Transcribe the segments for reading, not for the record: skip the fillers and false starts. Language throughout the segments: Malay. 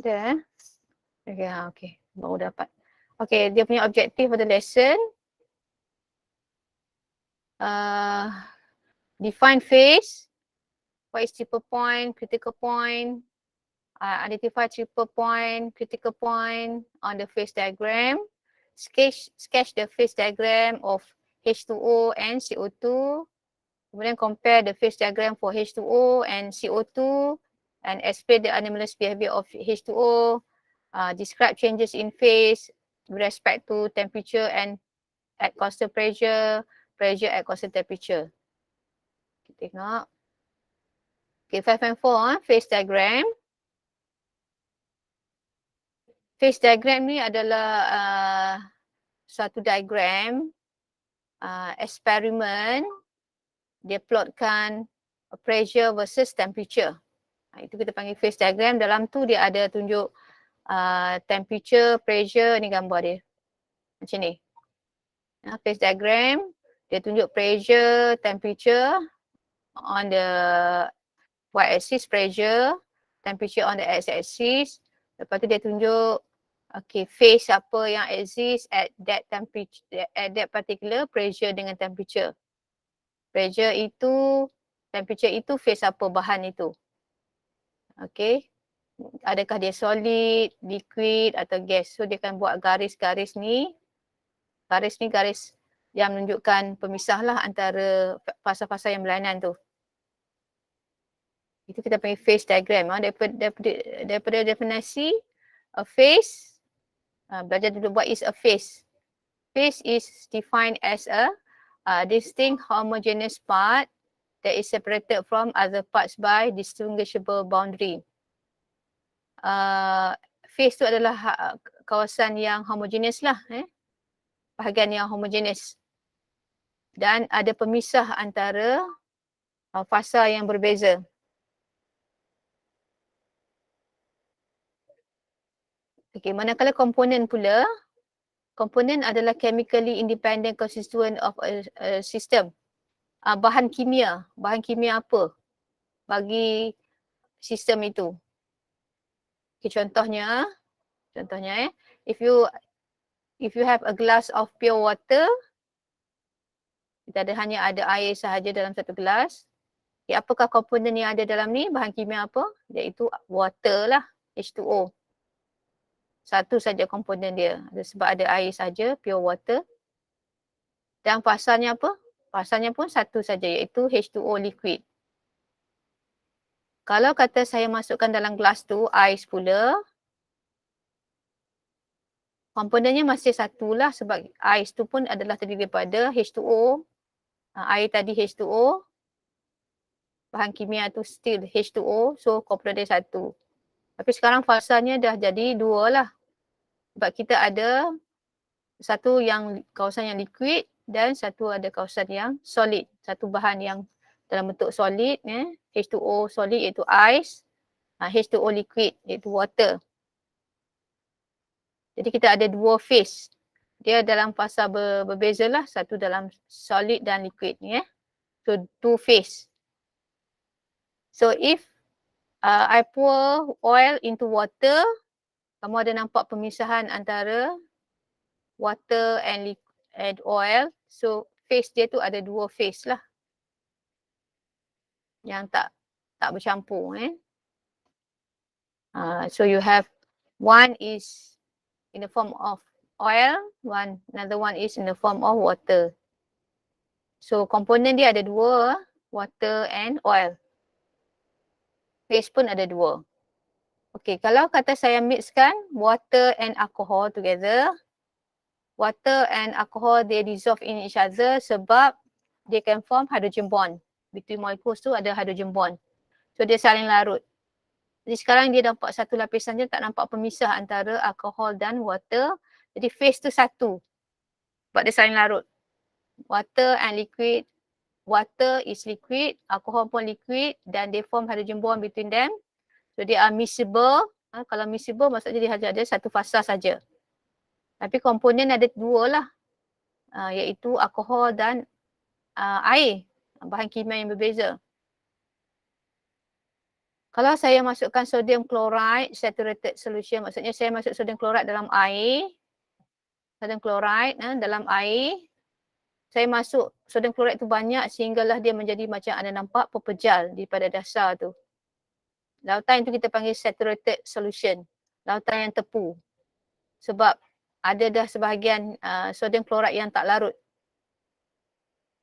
Dah. Okay, okay. Baru dapat. Okay, dia punya objective of the lesson. Define phase. What is triple point, critical point. Identify triple point, critical point on the phase diagram. Sketch the phase diagram of H2O and CO2. Kemudian compare the phase diagram for H2O and CO2 and explain the anomalous behavior of H2O. Describe changes in phase with respect to temperature and at constant pressure, pressure at constant temperature. Kita tengok. Okay, 5.4, phase diagram. Phase diagram ni adalah suatu diagram eksperimen. Dia plotkan pressure versus temperature. Itu kita panggil phase diagram. Dalam tu dia ada tunjuk temperature, pressure, ni gambar dia. Macam ni. Phase diagram, dia tunjuk pressure, temperature on the y-axis pressure, temperature on the x-axis. Lepas tu dia tunjuk phase apa yang exist at that temperature, at that particular pressure dengan temperature. Pressure itu, temperature itu phase apa bahan itu. Okay. Adakah dia solid, liquid atau gas. So dia akan buat garis-garis ni. Garis ni garis yang menunjukkan pemisah lah antara fasa-fasa yang berlainan tu. Itu kita panggil phase diagram. Daripada definisi a phase, belajar dulu what is a phase. Phase is defined as a distinct homogeneous part that is separated from other parts by distinguishable boundary. Phase tu adalah kawasan yang homogeneous lah. Bahagian yang homogeneous. Dan ada pemisah antara fasa yang berbeza. Okay, manakala komponen pula, komponen adalah chemically independent constituent of a system. Bahan kimia apa bagi sistem itu. Okay, contohnya if you have a glass of pure water, kita hanya ada air sahaja dalam satu gelas. Okay, apakah komponen yang ada dalam ni? Bahan kimia apa? Iaitu water lah, H2O. Satu saja komponen dia. Sebab ada air saja, pure water. Dan fasanya apa? Fasanya pun satu saja, iaitu H2O liquid. Kalau kata saya masukkan dalam gelas tu ais pula, komponennya masih satulah sebab ais tu pun adalah terdiri daripada H2O. Air tadi H2O. Bahan kimia tu still H2O. So komponen dia satu. Tapi sekarang fasanya dah jadi dua lah. Sebab kita ada satu yang kawasan yang liquid dan satu ada kawasan yang solid. Satu bahan yang dalam bentuk solid, H2O solid iaitu ais, H2O liquid iaitu water. Jadi kita ada dua phase. Dia dalam fasa berbeza lah, satu dalam solid dan liquid ni. So two phase. So if I pour oil into water, kamu ada nampak pemisahan antara water and oil. So phase dia tu ada dua phase lah. Yang tak bercampur. So you have one is in the form of oil, another one is in the form of water. So komponen dia ada dua, water and oil. Phase pun ada dua. Okay, kalau kata saya mixkan water and alcohol together, water and alcohol they dissolve in each other sebab they can form hydrogen bond. Between molecules tu ada hydrogen bond. So dia saling larut. Jadi sekarang dia nampak satu lapisan je, tak nampak pemisah antara alcohol dan water. Jadi phase tu satu. Sebab dia saling larut. Water and liquid. Water is liquid, alcohol pun liquid dan they form hydrogen bond between them. So they are miscible. Kalau miscible maksudnya dia hanya ada satu fasa saja. Tapi komponen ada dua lah. Iaitu alkohol dan air. Bahan kimia yang berbeza. Kalau saya masukkan sodium chloride saturated solution, maksudnya saya masuk sodium chloride dalam air, dalam air, saya masuk sodium chloride tu banyak sehinggalah dia menjadi macam anda nampak pepejal di pada dasar tu. Lautan itu kita panggil saturated solution, lautan yang tepu. Sebab ada dah sebahagian sodium chloride yang tak larut.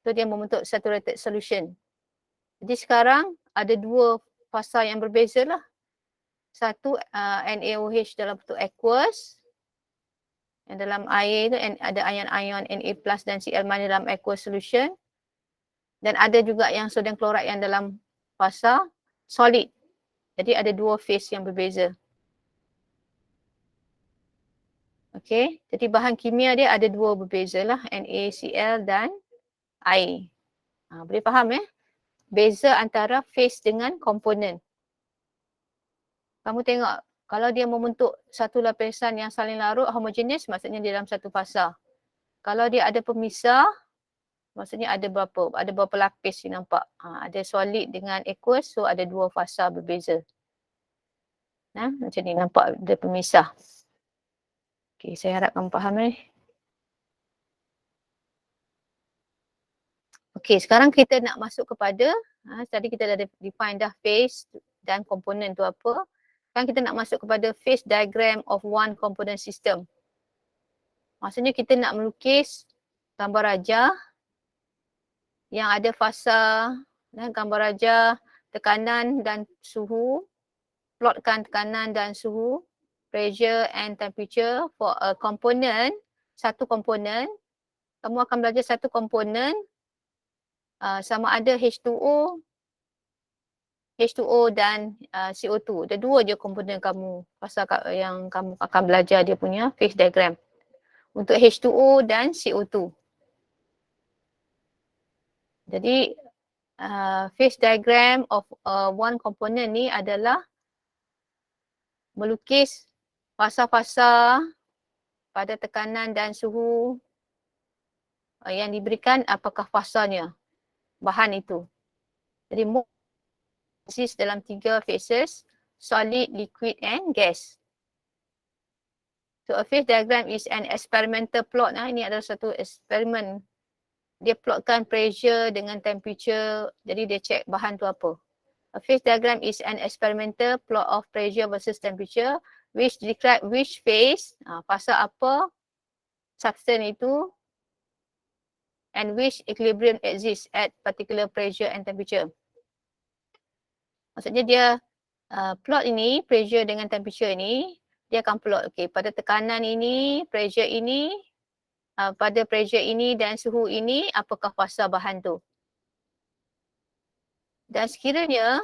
So dia membentuk saturated solution. Jadi sekarang ada dua fasa yang berbeza lah. Satu NaOH dalam bentuk aqueous. Yang dalam air tu ada ion-ion Na plus dan Cl- dalam aqueous solution. Dan ada juga yang sodium chloride yang dalam fasa solid. Jadi ada dua phase yang berbeza. Okey, jadi bahan kimia dia ada dua berbeza lah, NaCl dan air. Boleh faham beza antara phase dengan komponen. Kamu tengok, kalau dia membentuk satu lapisan yang saling larut homogeneous, maksudnya dia dalam satu fasa. Kalau dia ada pemisah, maksudnya ada berapa lapis you nampak. Ada solid dengan aqueous, so ada dua fasa berbeza. Macam ni nampak dia pemisah. Okey, saya harap kamu faham Okey, sekarang kita nak masuk kepada, tadi kita dah define dah phase dan komponen tu apa. Sekarang kita nak masuk kepada phase diagram of one component system. Maksudnya kita nak melukis gambar rajah yang ada fasa, gambar rajah tekanan dan suhu, plotkan tekanan dan suhu, pressure and temperature for a component, satu komponen. Kamu akan belajar satu komponen sama ada H2O dan CO2. Ada dua je komponen kamu pasal yang kamu akan belajar dia punya phase diagram. Untuk H2O dan CO2. Jadi phase diagram of one component ni adalah melukis fasa-fasa pada tekanan dan suhu yang diberikan apakah fasanya bahan itu. Jadi exist dalam 3 phases, solid, liquid and gas. So a phase diagram is an experimental plot. Ini adalah satu eksperimen. Dia plotkan pressure dengan temperature, jadi dia check bahan tu apa. A phase diagram is an experimental plot of pressure versus temperature which describe which phase, fasa apa substance itu, and which equilibrium exists at particular pressure and temperature. Maksudnya dia plot ini, pressure dengan temperature ini, dia akan plot, okay, pada tekanan ini, pressure ini, pada pressure ini dan suhu ini, apakah fasa bahan tu. Dan sekiranya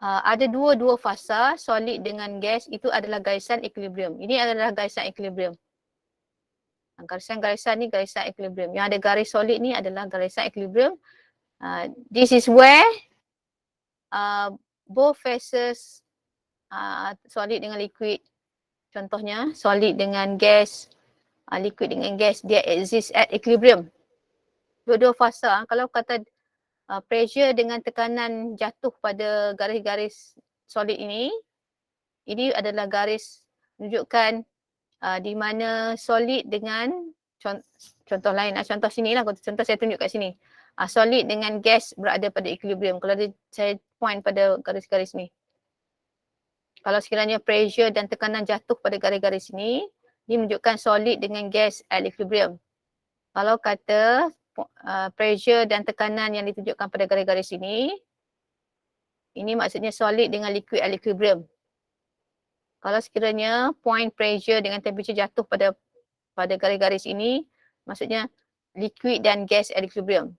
ada dua fasa, solid dengan gas, itu adalah garisan equilibrium. Ini adalah garisan equilibrium. Garisan-garisan ni garisan equilibrium. Yang ada garis solid ni adalah garisan equilibrium. This is where both phases, solid dengan liquid, contohnya solid dengan gas, liquid dengan gas, dia exist at equilibrium. Dua-dua fasa, kalau kata pressure dengan tekanan jatuh pada garis-garis solid ini adalah garis menunjukkan di mana solid dengan contoh lain, contoh sini lah, contoh saya tunjuk kat sini. Solid dengan gas berada pada equilibrium. Kalau saya point pada garis-garis ni. Kalau sekiranya pressure dan tekanan jatuh pada garis-garis ini menunjukkan solid dengan gas at equilibrium. Kalau kata pressure dan tekanan yang ditunjukkan pada garis-garis ini maksudnya solid dengan liquid at equilibrium. Kalau sekiranya point pressure dengan temperature jatuh pada garis-garis ini, maksudnya liquid dan gas at equilibrium.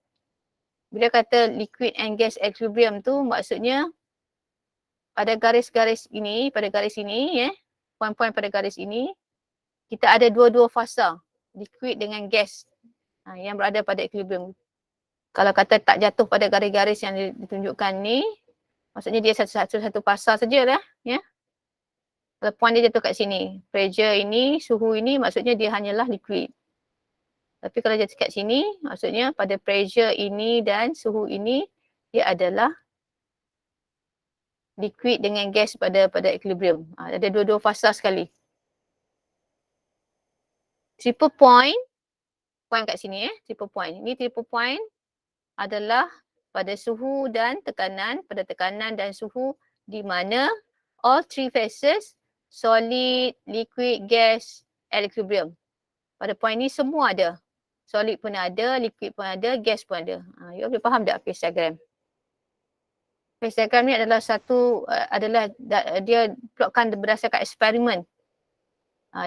Bila kata liquid and gas at equilibrium tu maksudnya pada garis-garis ini, point-point pada garis ini, kita ada dua-dua fasa, liquid dengan gas yang berada pada equilibrium. Kalau kata tak jatuh pada garis-garis yang ditunjukkan ni, maksudnya dia satu fasa sajalah, ya. Kalau point dia jatuh kat sini, pressure ini, suhu ini, maksudnya dia hanyalah liquid. Tapi kalau jatuh kat sini, maksudnya pada pressure ini dan suhu ini, dia adalah liquid dengan gas pada equilibrium. Ada dua-dua fasa sekali. Triple point kat sini triple point. Ini triple point adalah pada suhu dan tekanan, pada tekanan dan suhu di mana all three phases, solid, liquid, gas, at equilibrium. Pada point ni semua ada. Solid pun ada, liquid pun ada, gas pun ada. You boleh faham tak phase diagram? Phase diagram ni adalah dia plotkan berdasarkan eksperimen.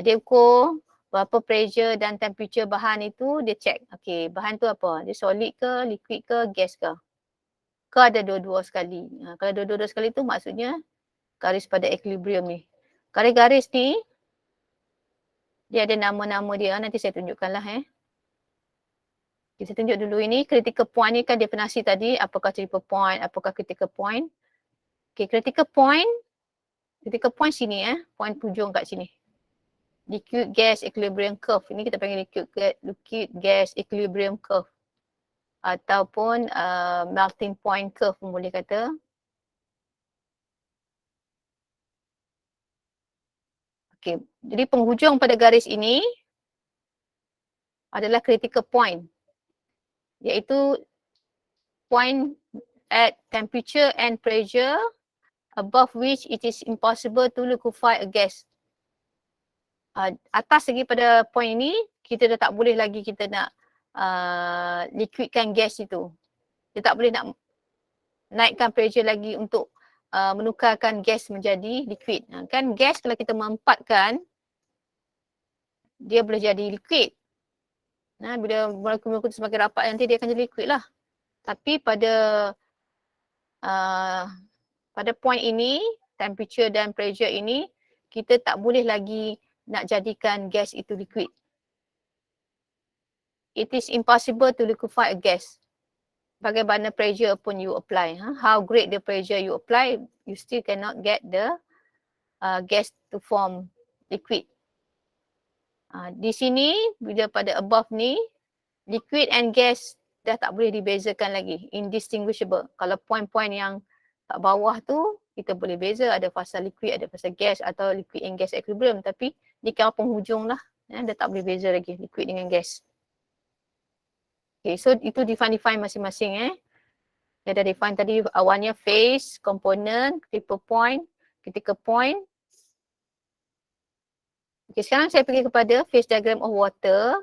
Dia ukur berapa pressure dan temperature bahan itu, dia check. Okay, bahan tu apa? Dia solid ke, liquid ke, gas ke? Ke ada dua-dua sekali. Kalau dua-dua sekali tu maksudnya garis pada equilibrium ni. Garis-garis ni, dia ada nama-nama dia. Nanti saya tunjukkan lah. Kita tunjuk dulu ini. Critical point ni kan definasi tadi. Apakah triple point, apakah critical point. Okay, critical point sini point hujung kat sini. Liquid gas equilibrium curve. Ini kita panggil liquid gas equilibrium curve. Ataupun melting point curve pun boleh kata. Okay, jadi penghujung pada garis ini adalah critical point. Iaitu point at temperature and pressure above which it is impossible to liquefy a gas. Atas lagi pada point ini, kita dah tak boleh lagi kita nak liquidkan gas itu. Kita tak boleh nak naikkan pressure lagi untuk menukarkan gas menjadi liquid. Kan gas kalau kita mempatkan, dia boleh jadi liquid. Bila molekul-molekul tu semakin rapat nanti dia akan jadi liquid lah. Tapi pada point ini, temperature dan pressure ini, kita tak boleh lagi nak jadikan gas itu liquid. It is impossible to liquefy a gas. Bagaimana pressure pun you apply. How great the pressure you apply, you still cannot get the gas to form liquid. Di sini, bila pada above ni, liquid and gas dah tak boleh dibezakan lagi. Indistinguishable. Kalau point-point yang kat bawah tu, kita boleh beza. Ada fasa liquid, ada fasa gas atau liquid and gas equilibrium. Tapi di kau penghujung lah. Dah tak boleh beza lagi liquid dengan gas. Okay, so itu define masing-masing. Dia dah define tadi awalnya phase, component, triple point, critical point. Okay, sekarang saya pergi kepada phase diagram of water.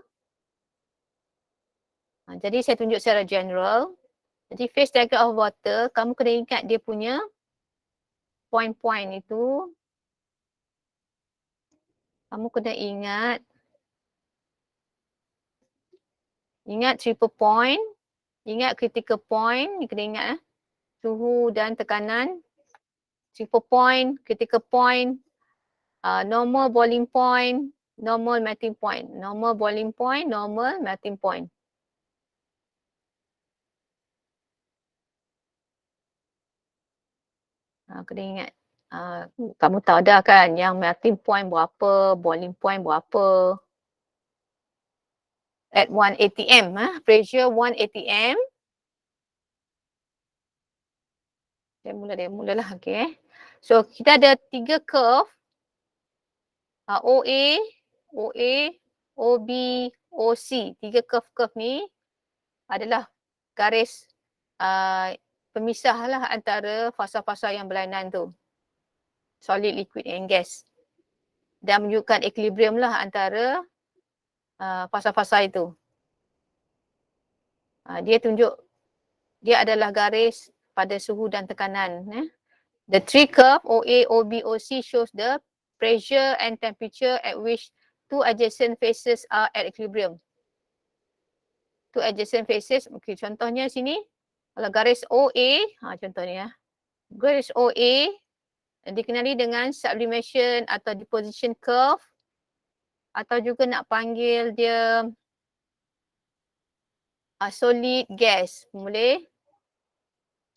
Jadi saya tunjuk secara general. Jadi phase diagram of water, kamu kena ingat dia punya point-point itu. Kamu kena ingat triple point, ingat critical point, ni kena ingat suhu dan tekanan. Triple point, critical point, normal boiling point, normal melting point. Normal boiling point, normal melting point. Kena ingat. Kamu tahu dah kan yang melting point berapa, boiling point berapa. At 1 atm, pressure 1 atm. Dia mulalah, okay. So kita ada 3 curve. OA, OB, OC. 3 curve ni adalah garis pemisah lah antara fasa-fasa yang berlainan tu. Solid, liquid and gas. Dan menunjukkan equilibrium lah antara fasa-fasa itu. Dia adalah garis pada suhu dan tekanan. The three curve OA, OB, OC shows the pressure and temperature at which two adjacent phases are at equilibrium. Two adjacent phases, okay, contohnya sini, kalau garis OA, contohnya garis OA dikenali dengan sublimation atau deposition curve, atau juga nak panggil dia solid gas, boleh.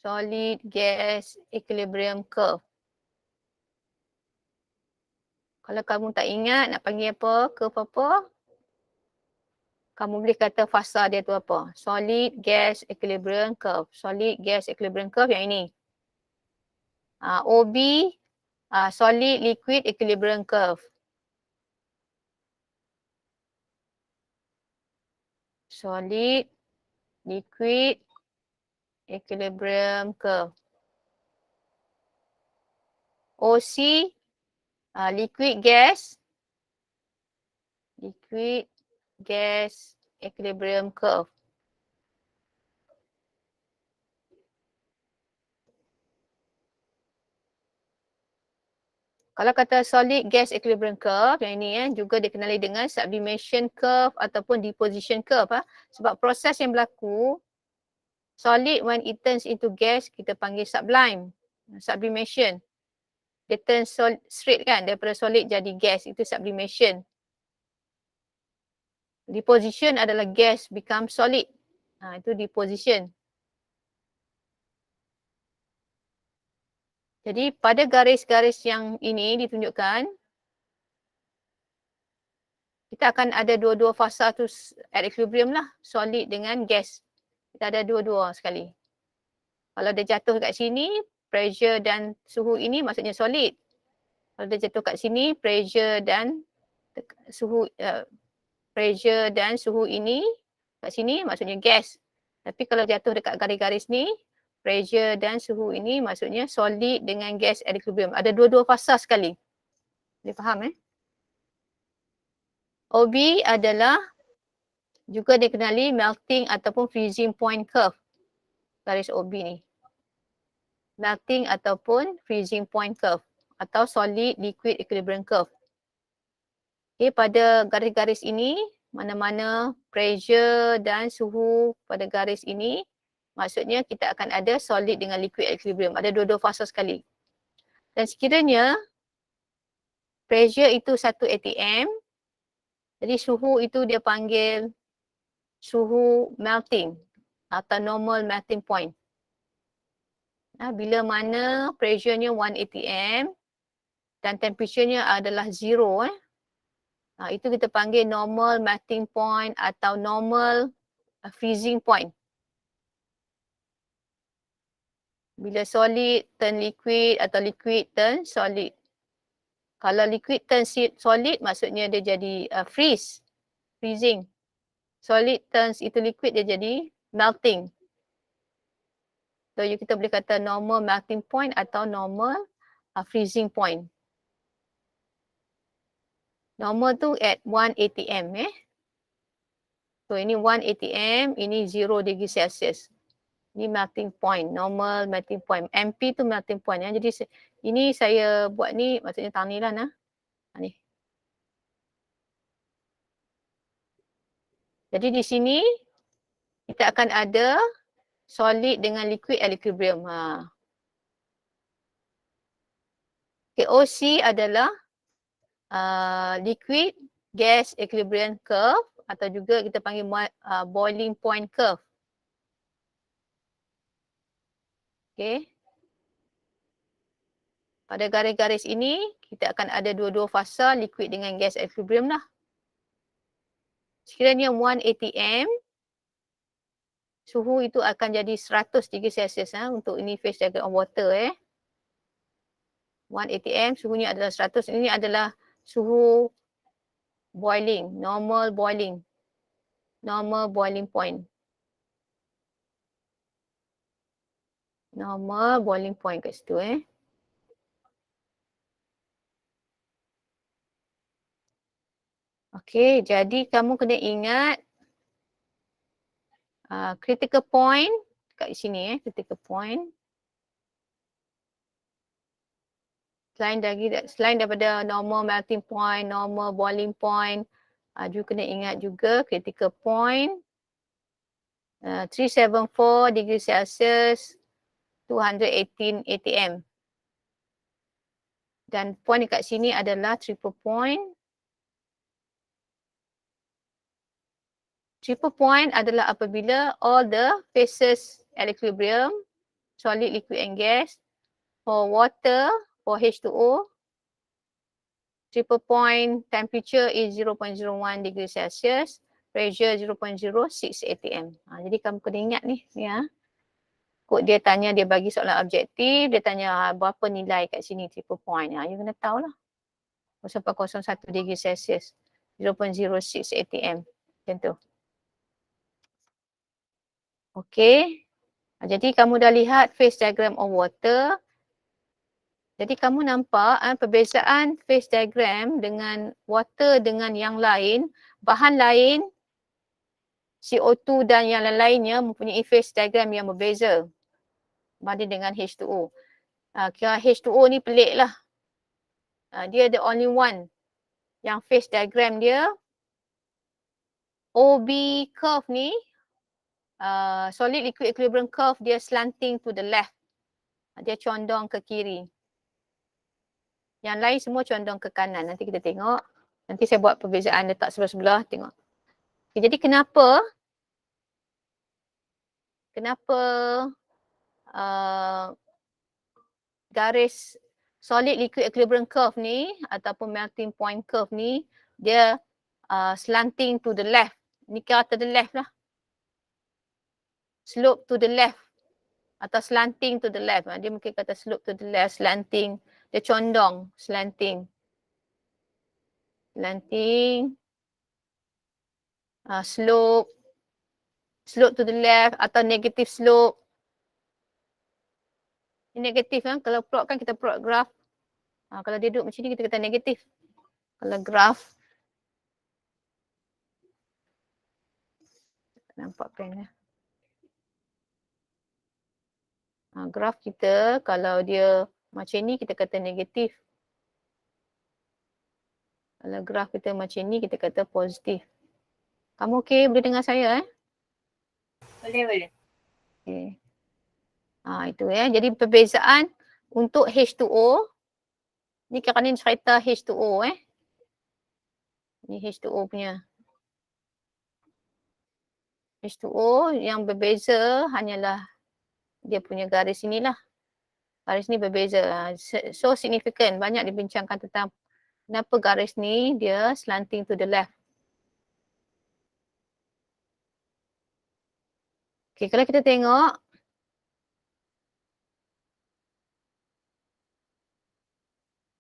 Solid gas equilibrium curve. Kalau kamu tak ingat nak panggil apa, curve apa, kamu boleh kata fasa dia tu apa. Solid gas equilibrium curve. Solid gas equilibrium curve yang ini. OB, solid liquid equilibrium curve. Solid liquid equilibrium curve. OC, liquid gas equilibrium curve. Kalau kata solid gas equilibrium curve, yang ini juga dikenali dengan sublimation curve ataupun deposition curve. Sebab proses yang berlaku, solid when it turns into gas, kita panggil sublime, sublimation. Dia turn straight kan, daripada solid jadi gas, itu sublimation. Deposition adalah gas become solid. Itu deposition. Jadi pada garis-garis yang ini ditunjukkan, kita akan ada dua-dua fasa tu at equilibrium lah, solid dengan gas. Kita ada dua-dua sekali. Kalau dia jatuh kat sini, pressure dan suhu ini maksudnya solid. Kalau dia jatuh kat sini, pressure dan suhu ini kat sini maksudnya gas. Tapi kalau jatuh dekat garis-garis ni, pressure dan suhu ini maksudnya solid dengan gas at equilibrium. Ada dua-dua fasa sekali. Boleh faham OB adalah juga dikenali melting ataupun freezing point curve. Garis OB ni. Melting ataupun freezing point curve atau solid liquid equilibrium curve. Okay, pada garis-garis ini, mana-mana pressure dan suhu pada garis ini, maksudnya kita akan ada solid dengan liquid equilibrium. Ada dua-dua fasa sekali. Dan sekiranya pressure itu 1 atm, jadi suhu itu dia panggil suhu melting atau normal melting point. Bila mana pressure-nya 1 atm dan temperature-nya adalah 0, itu kita panggil normal melting point atau normal freezing point. Bila solid turn liquid atau liquid turn solid. Kalau liquid turn solid maksudnya dia jadi freezing. Solid turns itu liquid, dia jadi melting. So kita boleh kata normal melting point atau normal freezing point. Normal tu at 1 atm So ini 1 atm, ini 0 degree Celsius. Ini melting point, normal melting point. MP tu melting point Jadi ini saya buat ni maksudnya tahnilan ni. Jadi di sini kita akan ada solid dengan liquid at equilibrium. OC adalah liquid gas equilibrium curve atau juga kita panggil boiling point curve. Okay. Pada garis-garis ini, kita akan ada dua-dua fasa liquid dengan gas equilibrium lah. Sekiranya 1 atm, suhu itu akan jadi 100 degree Celsius untuk ini phase diagram of water 1 atm, suhunya adalah 100. Ini adalah suhu boiling, normal boiling point. Normal boiling point kat situ Okey, jadi kamu kena ingat critical point kat sini critical point. Selain daripada normal melting point, normal boiling point, juga kena ingat juga critical point 374 degree Celsius, 218 atm. Dan point dekat sini adalah triple point. Triple point adalah apabila all the phases at equilibrium, solid, liquid and gas, for water, for H2O, triple point temperature is 0.01 degree Celsius, pressure 0.06 atm. Jadi kamu kena ingat ni. Kod dia tanya, dia bagi soalan objektif, dia tanya berapa nilai kat sini, triple point. You kena tahulah. 0.01 degree Celsius, 0.06 atm. Macam tu. Okay. Jadi kamu dah lihat phase diagram of water. Jadi kamu nampak perbezaan phase diagram dengan water dengan yang lain, bahan lain, CO2 dan yang lain-lainnya mempunyai phase diagram yang berbeza berbanding dengan H2O. Kira H2O ni pelik lah. Dia the only one yang phase diagram dia OB curve ni, solid liquid equilibrium curve dia slanting to the left. Dia condong ke kiri. Yang lain semua condong ke kanan. Nanti kita tengok. Nanti saya buat perbezaan letak sebelah-sebelah. Tengok. Okay, jadi kenapa garis solid liquid equilibrium curve ni ataupun melting point curve ni dia slanting to the left. Ni kira to the left lah. Slope to the left atau slanting to the left. Dia mungkin kata slope to the left, slanting. Dia condong, slanting. Slanting. Slope. Slope to the left atau negative slope. Ini negatif kan. Kalau plot kan kita plot graph. Kalau dia duduk macam ni kita kata negatif. Kalau graph. Nampak pen lah. Graf kita kalau dia macam ni kita kata negatif. Kalau graf kita macam ni kita kata positif. Kamu okey? Boleh dengar saya Boleh. Okay. Itu ya. Jadi perbezaan untuk H2O. Ni kerana ni cerita H2O Ni H2O punya. H2O yang berbeza hanyalah dia punya garis inilah. Garis ni berbeza. So significant. Banyak dibincangkan tentang kenapa garis ni dia slanting to the left. Okay, kalau kita tengok.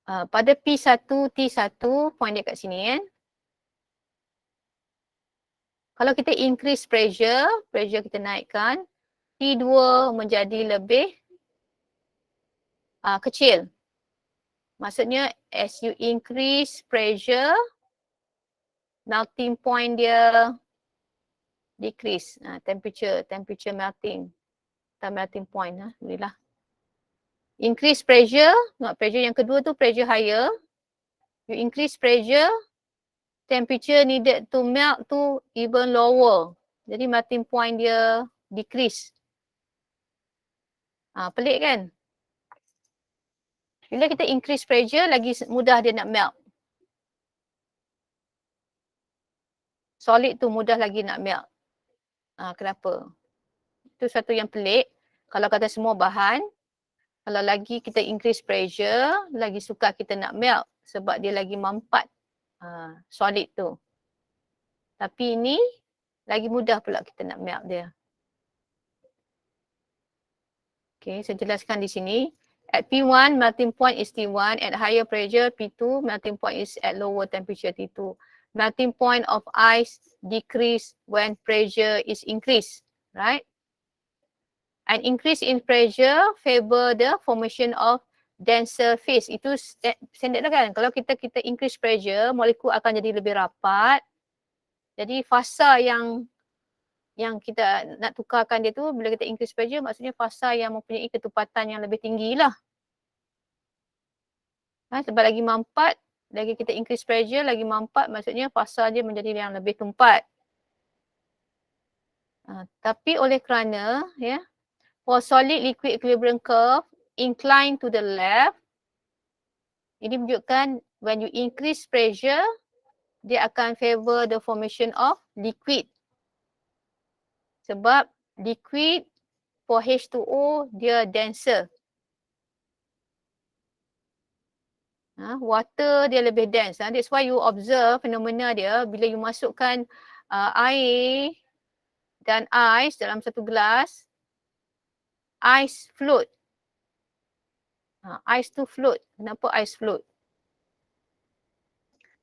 Pada P1, T1, point dia kat sini kan. Kalau kita increase pressure kita naikkan. T2 menjadi lebih kecil. Maksudnya as you increase pressure, melting point dia decrease. Temperature melting. Atau melting point. Bolehlah. Increase pressure. Pressure yang kedua tu pressure higher. You increase pressure, temperature needed to melt tu even lower. Jadi melting point dia decrease. Pelik kan? Bila kita increase pressure, lagi mudah dia nak melt. Solid tu mudah lagi nak melt. Kenapa? Itu satu yang pelik. Kalau kata semua bahan, kalau lagi kita increase pressure, lagi sukar kita nak melt sebab dia lagi mampat solid tu. Tapi ini lagi mudah pula kita nak melt dia. Okay, saya jelaskan di sini. At P1, melting point is T1. At higher pressure, P2, melting point is at lower temperature, T2. Melting point of ice decrease when pressure is increased, right? An increase in pressure favor the formation of denser phase. Itu standard lah kan. Kalau kita increase pressure, molekul akan jadi lebih rapat. Jadi fasa yang kita nak tukarkan dia tu bila kita increase pressure, maksudnya fasa yang mempunyai ketupatan yang lebih tinggi lah. Sebab lagi mampat, lagi kita increase pressure, lagi mampat, maksudnya fasa dia menjadi yang lebih tumpat. Tapi oleh kerana for solid liquid equilibrium curve incline to the left, ini menunjukkan when you increase pressure, dia akan favor the formation of liquid. Sebab liquid for H2O dia denser. Water dia lebih dense. That's why you observe fenomena dia bila you masukkan air dan ais dalam satu gelas. ice float. Ice tu float. Kenapa ice float?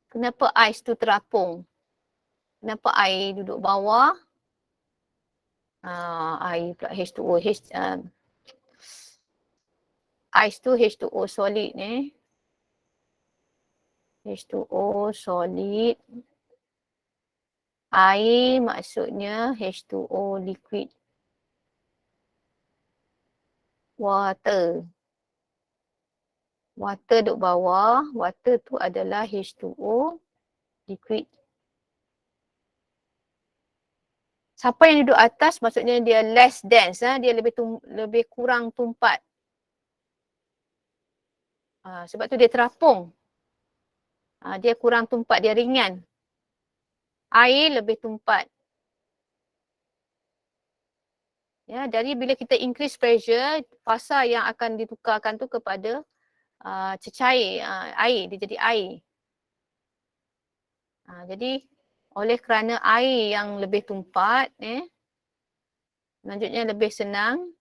Kenapa ice tu terapung? Kenapa air duduk bawah? Air pula H2O. Ice tu H2O solid ni. H2O solid. Air maksudnya H2O liquid. Water. Water duduk bawah. Water tu adalah H2O liquid. Siapa yang duduk atas maksudnya dia less dense, dia lebih kurang tumpat. Sebab tu dia terapung. Dia kurang tumpat, dia ringan. Air lebih tumpat. Ya, jadi bila kita increase pressure, fasa yang akan ditukarkan tu kepada cecair air, dia jadi air. Jadi oleh kerana air yang lebih tumpat, selanjutnya lebih senang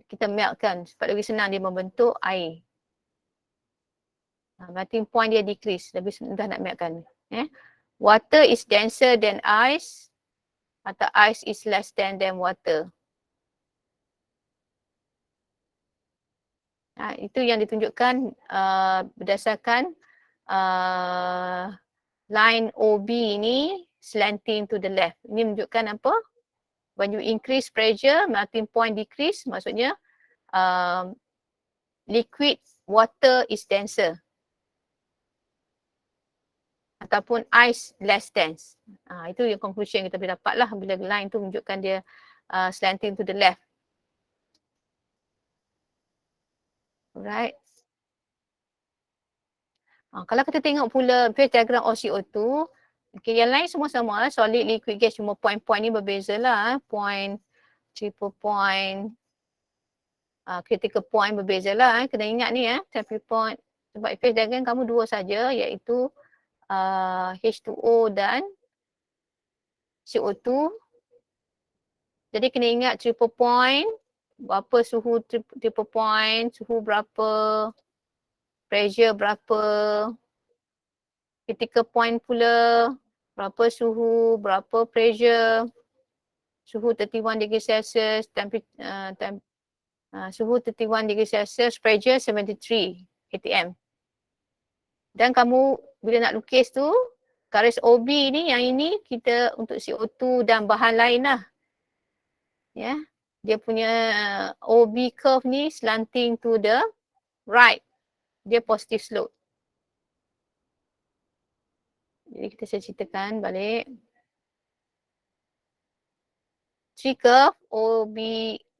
kita meltkan. Sebab lebih senang dia membentuk air. Melting point dia decrease, lebih mudah nak meltkan. Water is denser than ice atau ice is less dense than water. Itu yang ditunjukkan berdasarkan line OB ni slanting to the left. Ini menunjukkan apa? When you increase pressure, melting point decrease, maksudnya liquid water is denser. Ataupun ice less dense. Itu yang conclusion kita boleh dapat lah bila line tu menunjukkan dia slanting to the left. Alright. Kalau kita tengok pula phase diagram of CO2, okay, yang lain semua sama lah. Solid, liquid, gas, cuma point-point ni berbeza lah. Point, triple point, critical point berbeza lah. Kena ingat ni triple point. Sebab phase diagram kamu dua saja, iaitu H2O dan CO2. Jadi kena ingat triple point, berapa suhu triple point, suhu berapa, pressure berapa, critical point pula, berapa suhu, berapa pressure, suhu 31 degree Celsius, suhu 31 degree Celsius, pressure 73 atm. Dan kamu bila nak lukis tu, garis OB ni, yang ini kita untuk CO2 dan bahan lain lah. Ya, dia punya OB curve ni slanting to the right. Dia positive slope. Jadi kita saya ceritakan balik. Three curve OB,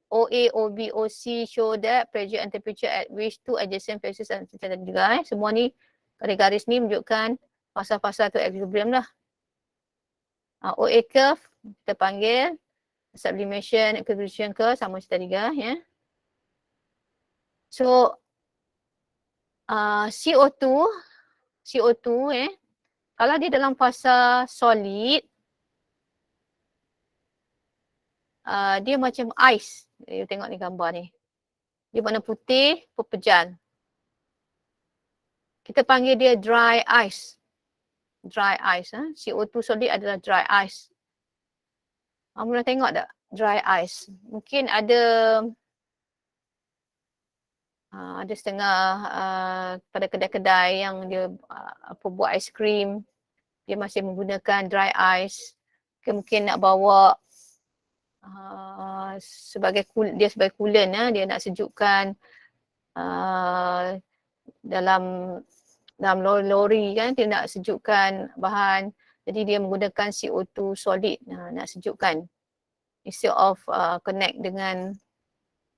OA, OB, OC show that pressure and temperature at which two adjacent phases are juga. Semua ni garis-garis ni menunjukkan fasa-fasa tu equilibrium lah. OA curve kita panggil sublimation equilibration curve, sama macam tadi ya. So CO2 kalau dia dalam fasa solid, dia macam ais. You tengok ni gambar ni. Dia warna putih, pepejal. Kita panggil dia dry ice. Dry ice. CO2 solid adalah dry ice. Pernah tengok tak dry ice? Mungkin ada setengah pada kedai-kedai yang dia buat aiskrim, dia masih menggunakan dry ice. Mungkin nak bawa sebagai coolant, dia nak sejukkan dalam lori kan, dia nak sejukkan bahan, jadi dia menggunakan CO2 solid nak sejukkan instead of connect dengan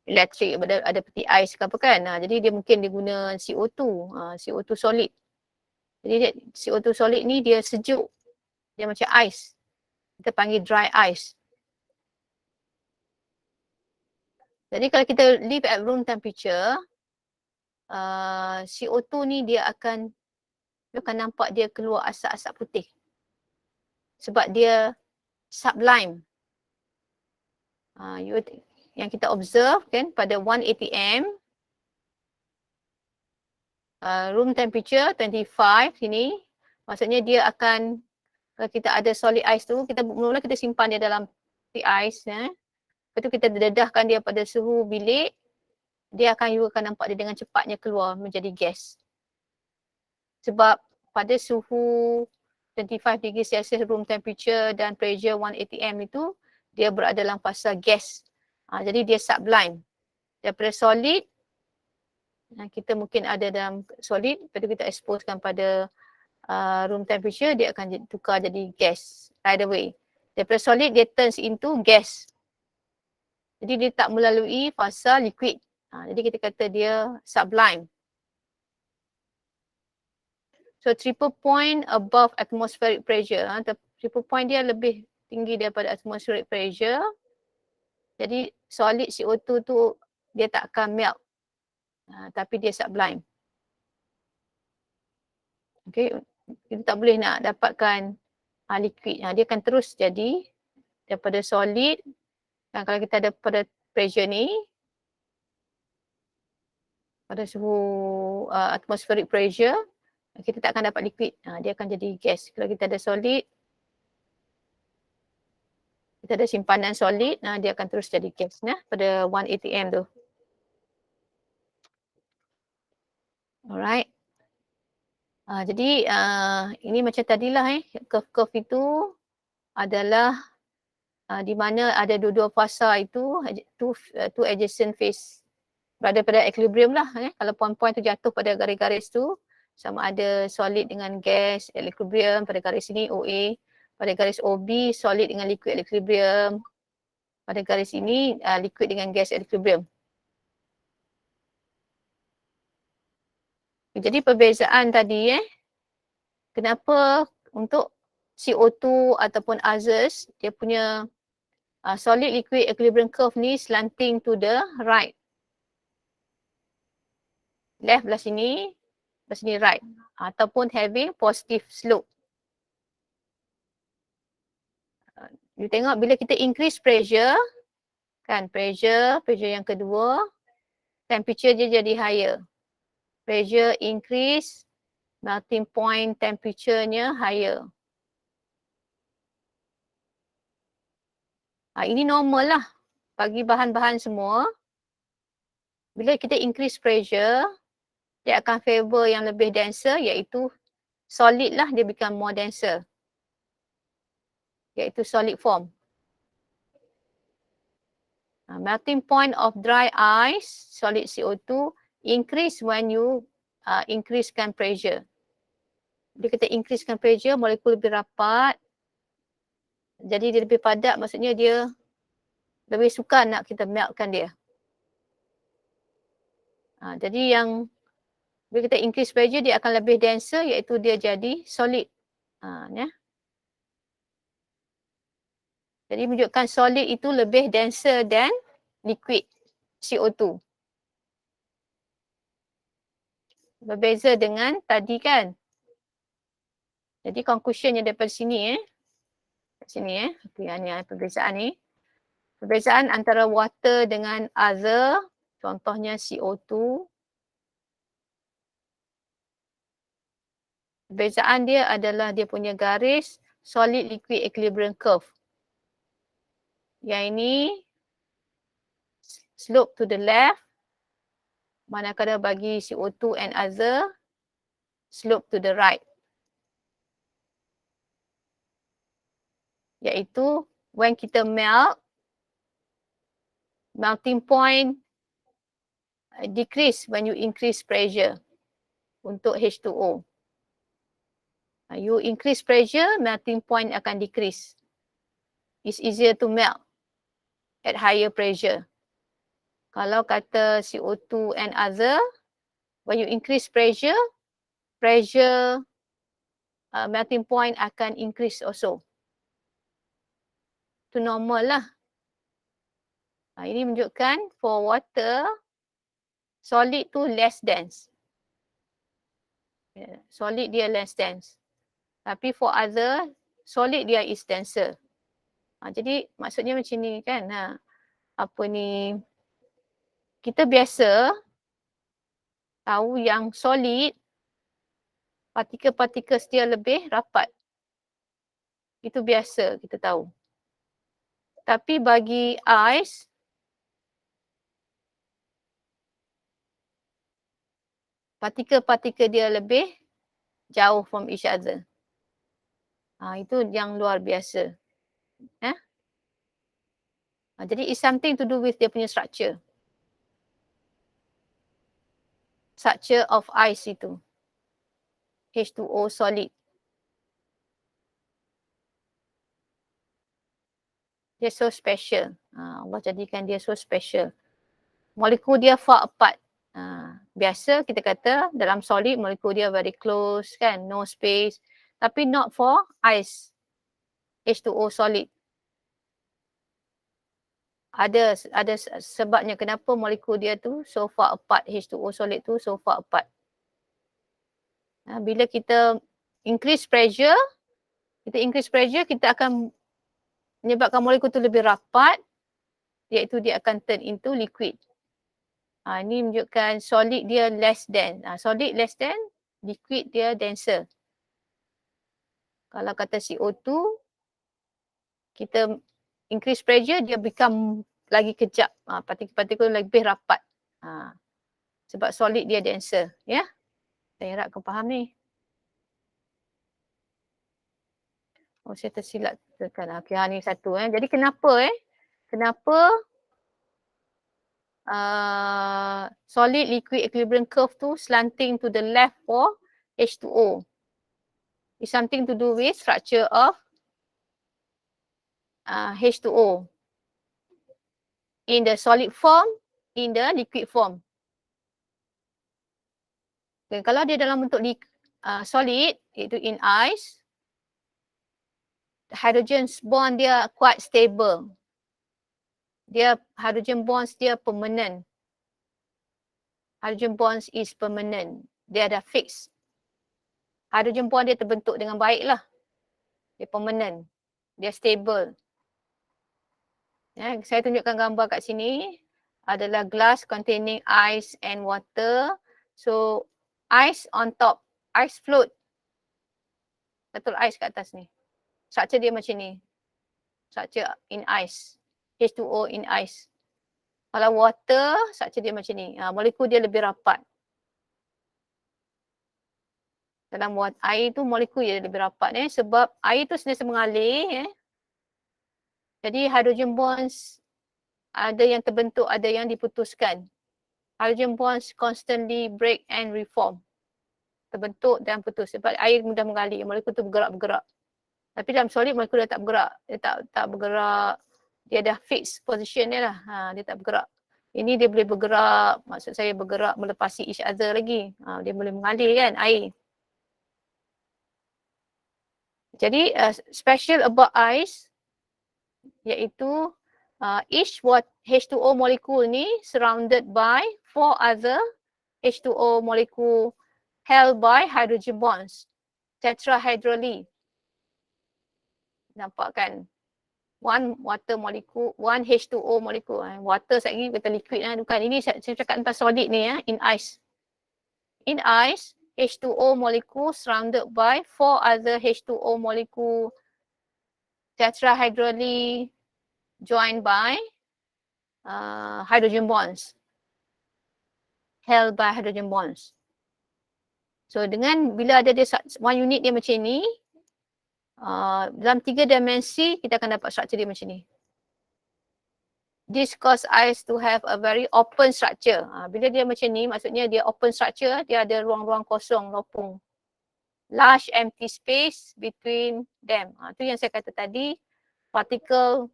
elektrik, ada peti ais ke apa kan. Jadi dia mungkin dia guna CO2 solid. Jadi CO2 solid ni dia sejuk, dia macam ais. Kita panggil dry ice. Jadi kalau kita leave at room temperature, CO2 ni dia akan nampak dia keluar asap-asap putih. Sebab dia sublime. yang kita observe kan pada 1 atm, room temperature 25 sini, maksudnya dia akan, kalau kita ada solid ice tu, kita mula-mula kita simpan dia dalam peti ais, lepas tu kita dedahkan dia pada suhu bilik, dia akan, you akan nampak dia dengan cepatnya keluar menjadi gas. Sebab pada suhu 25 degree Celsius room temperature dan pressure 1 atm itu, dia berada dalam fasa gas. Jadi dia sublime. Daripada solid, kita mungkin ada dalam solid, lepas tu kita exposekan pada room temperature, dia akan tukar jadi gas right away. Daripada solid, dia turns into gas. Jadi dia tak melalui fasa liquid. Jadi kita kata dia sublime. So triple point above atmospheric pressure. Triple point dia lebih tinggi daripada atmospheric pressure. Jadi solid CO2 tu dia tak akan melt. Tapi dia sublime. Okay, kita tak boleh nak dapatkan liquid. Dia akan terus jadi daripada solid. Dan kalau kita ada pada pressure ni, pada suhu atmospheric pressure, kita tak akan dapat liquid. Dia akan jadi gas. Kalau kita ada solid, kita ada simpanan solid, dia akan terus jadi gas pada 1 atm tu. Alright. Jadi ini macam tadilah curve-curve itu adalah di mana ada dua-dua fasa itu, two adjacent phase berada pada equilibrium lah. Kalau point-point tu jatuh pada garis-garis tu, sama ada solid dengan gas equilibrium pada garis ini OA, pada garis OB solid dengan liquid equilibrium, pada garis ini liquid dengan gas equilibrium. Jadi perbezaan tadi kenapa untuk CO2 ataupun others, dia punya solid liquid equilibrium curve ni slanting to the right. Left belah sini right. Ataupun having positive slope. You tengok bila kita increase pressure, kan pressure yang kedua, temperature dia jadi higher. Pressure increase, melting point temperature-nya higher. Ini normal lah bagi bahan-bahan semua. Bila kita increase pressure, dia akan favor yang lebih denser, iaitu solid lah, dia become more denser. Iaitu solid form. Melting point of dry ice, solid CO2, increase when you increasekan pressure. Bila kita increasekan pressure, molekul lebih rapat. Jadi dia lebih padat, maksudnya dia lebih suka nak kita meltkan dia. Jadi yang bila kita increase pressure, dia akan lebih denser, iaitu dia jadi solid. Jadi menunjukkan solid itu lebih denser than liquid CO2. Berbeza dengan tadi kan. Jadi conclusionnya daripada sini sini okay, ni perbezaan ni. Perbezaan antara water dengan other, contohnya CO2. Perbezaan dia adalah dia punya garis solid liquid equilibrium curve. Yang ini slope to the left, manakala bagi CO2 and other, slope to the right. Iaitu when kita melt, melting point decrease when you increase pressure untuk H2O. You increase pressure, melting point akan decrease. It's easier to melt at higher pressure. Kalau kata CO2 and other, when you increase pressure, melting point akan increase also. Itu normal lah. Ini menunjukkan for water, solid tu less dense. Solid dia less dense. Tapi for other, solid dia is denser. Jadi maksudnya macam ni kan. kita biasa tahu yang solid, partikel-partikel dia lebih rapat. Itu biasa kita tahu. Tapi bagi ice, partikel-partikel dia lebih jauh from each other. Itu yang luar biasa. Jadi it's something to do with dia punya structure. Structure of ice itu. H2O solid. Dia so special. Allah jadikan dia so special. Molekul dia far apart. Biasa kita kata dalam solid molekul dia very close kan, no space. Tapi not for ice. H2O solid. Ada sebabnya kenapa molekul dia tu so far apart, H2O solid tu so far apart. Bila kita increase pressure, kita akan menyebabkan molekul tu lebih rapat, iaitu dia akan turn into liquid. Ini menunjukkan solid dia less dense. Solid less dense, liquid dia denser. Kalau kata CO2, kita increase pressure, dia become lagi kejap. Partikel-partikel lebih rapat. Sebab solid dia denser. Ya? Saya harap kau faham ni. Saya tersilap tekan. Okay, ni satu. Jadi kenapa solid liquid equilibrium curve tu slanting to the left for H2O? It's something to do with structure of H2O in the solid form, in the liquid form. Okay, kalau dia dalam bentuk solid, iaitu in ice, hydrogen bond dia quite stable. Hydrogen bonds dia permanent. Hydrogen bonds is permanent. Dia dah fix. Hydrogen bond dia terbentuk dengan baik lah. Dia permanent. Dia stable. Saya tunjukkan gambar kat sini. Adalah glass containing ice and water. So, ice on top. Ice float. Betul ice kat atas ni. Structure dia macam ni. Structure in ice. H2O in ice. Kalau water, structure dia macam ni. Molekul dia lebih rapat. Dalam air tu molekul dia lebih rapat. Sebab air tu sentiasa mengalir. Jadi hydrogen bonds ada yang terbentuk, ada yang diputuskan. Hydrogen bonds constantly break and reform. Terbentuk dan putus. Sebab air mudah mengalir. Molekul tu bergerak-bergerak. Tapi dalam solid molekul dia tak bergerak. Dia tak bergerak. Dia dah fix position dia lah. Dia tak bergerak. Ini dia boleh bergerak. Maksud saya bergerak melepasi each other lagi. Dia boleh mengalir kan air. Jadi special about ice iaitu each H2O molecule ni surrounded by 4 other H2O molecule held by hydrogen bonds tetrahedrally. Nampak kan? One water molecule, one H2O molecule. Water saya ni kata liquid bukan. Ini saya cakap tentang solid ni in ice. In ice, H2O molecule surrounded by 4 other H2O molecule tetrahedrally joined by hydrogen bonds. Held by hydrogen bonds. So dengan bila ada dia one unit dia macam ni, dalam 3 dimensi kita akan dapat struktur dia macam ni. This cause ice to have a very open structure. Bila dia macam ni, maksudnya dia open structure, dia ada ruang-ruang kosong, lopong. Large empty space between them. Itu yang saya kata tadi, particle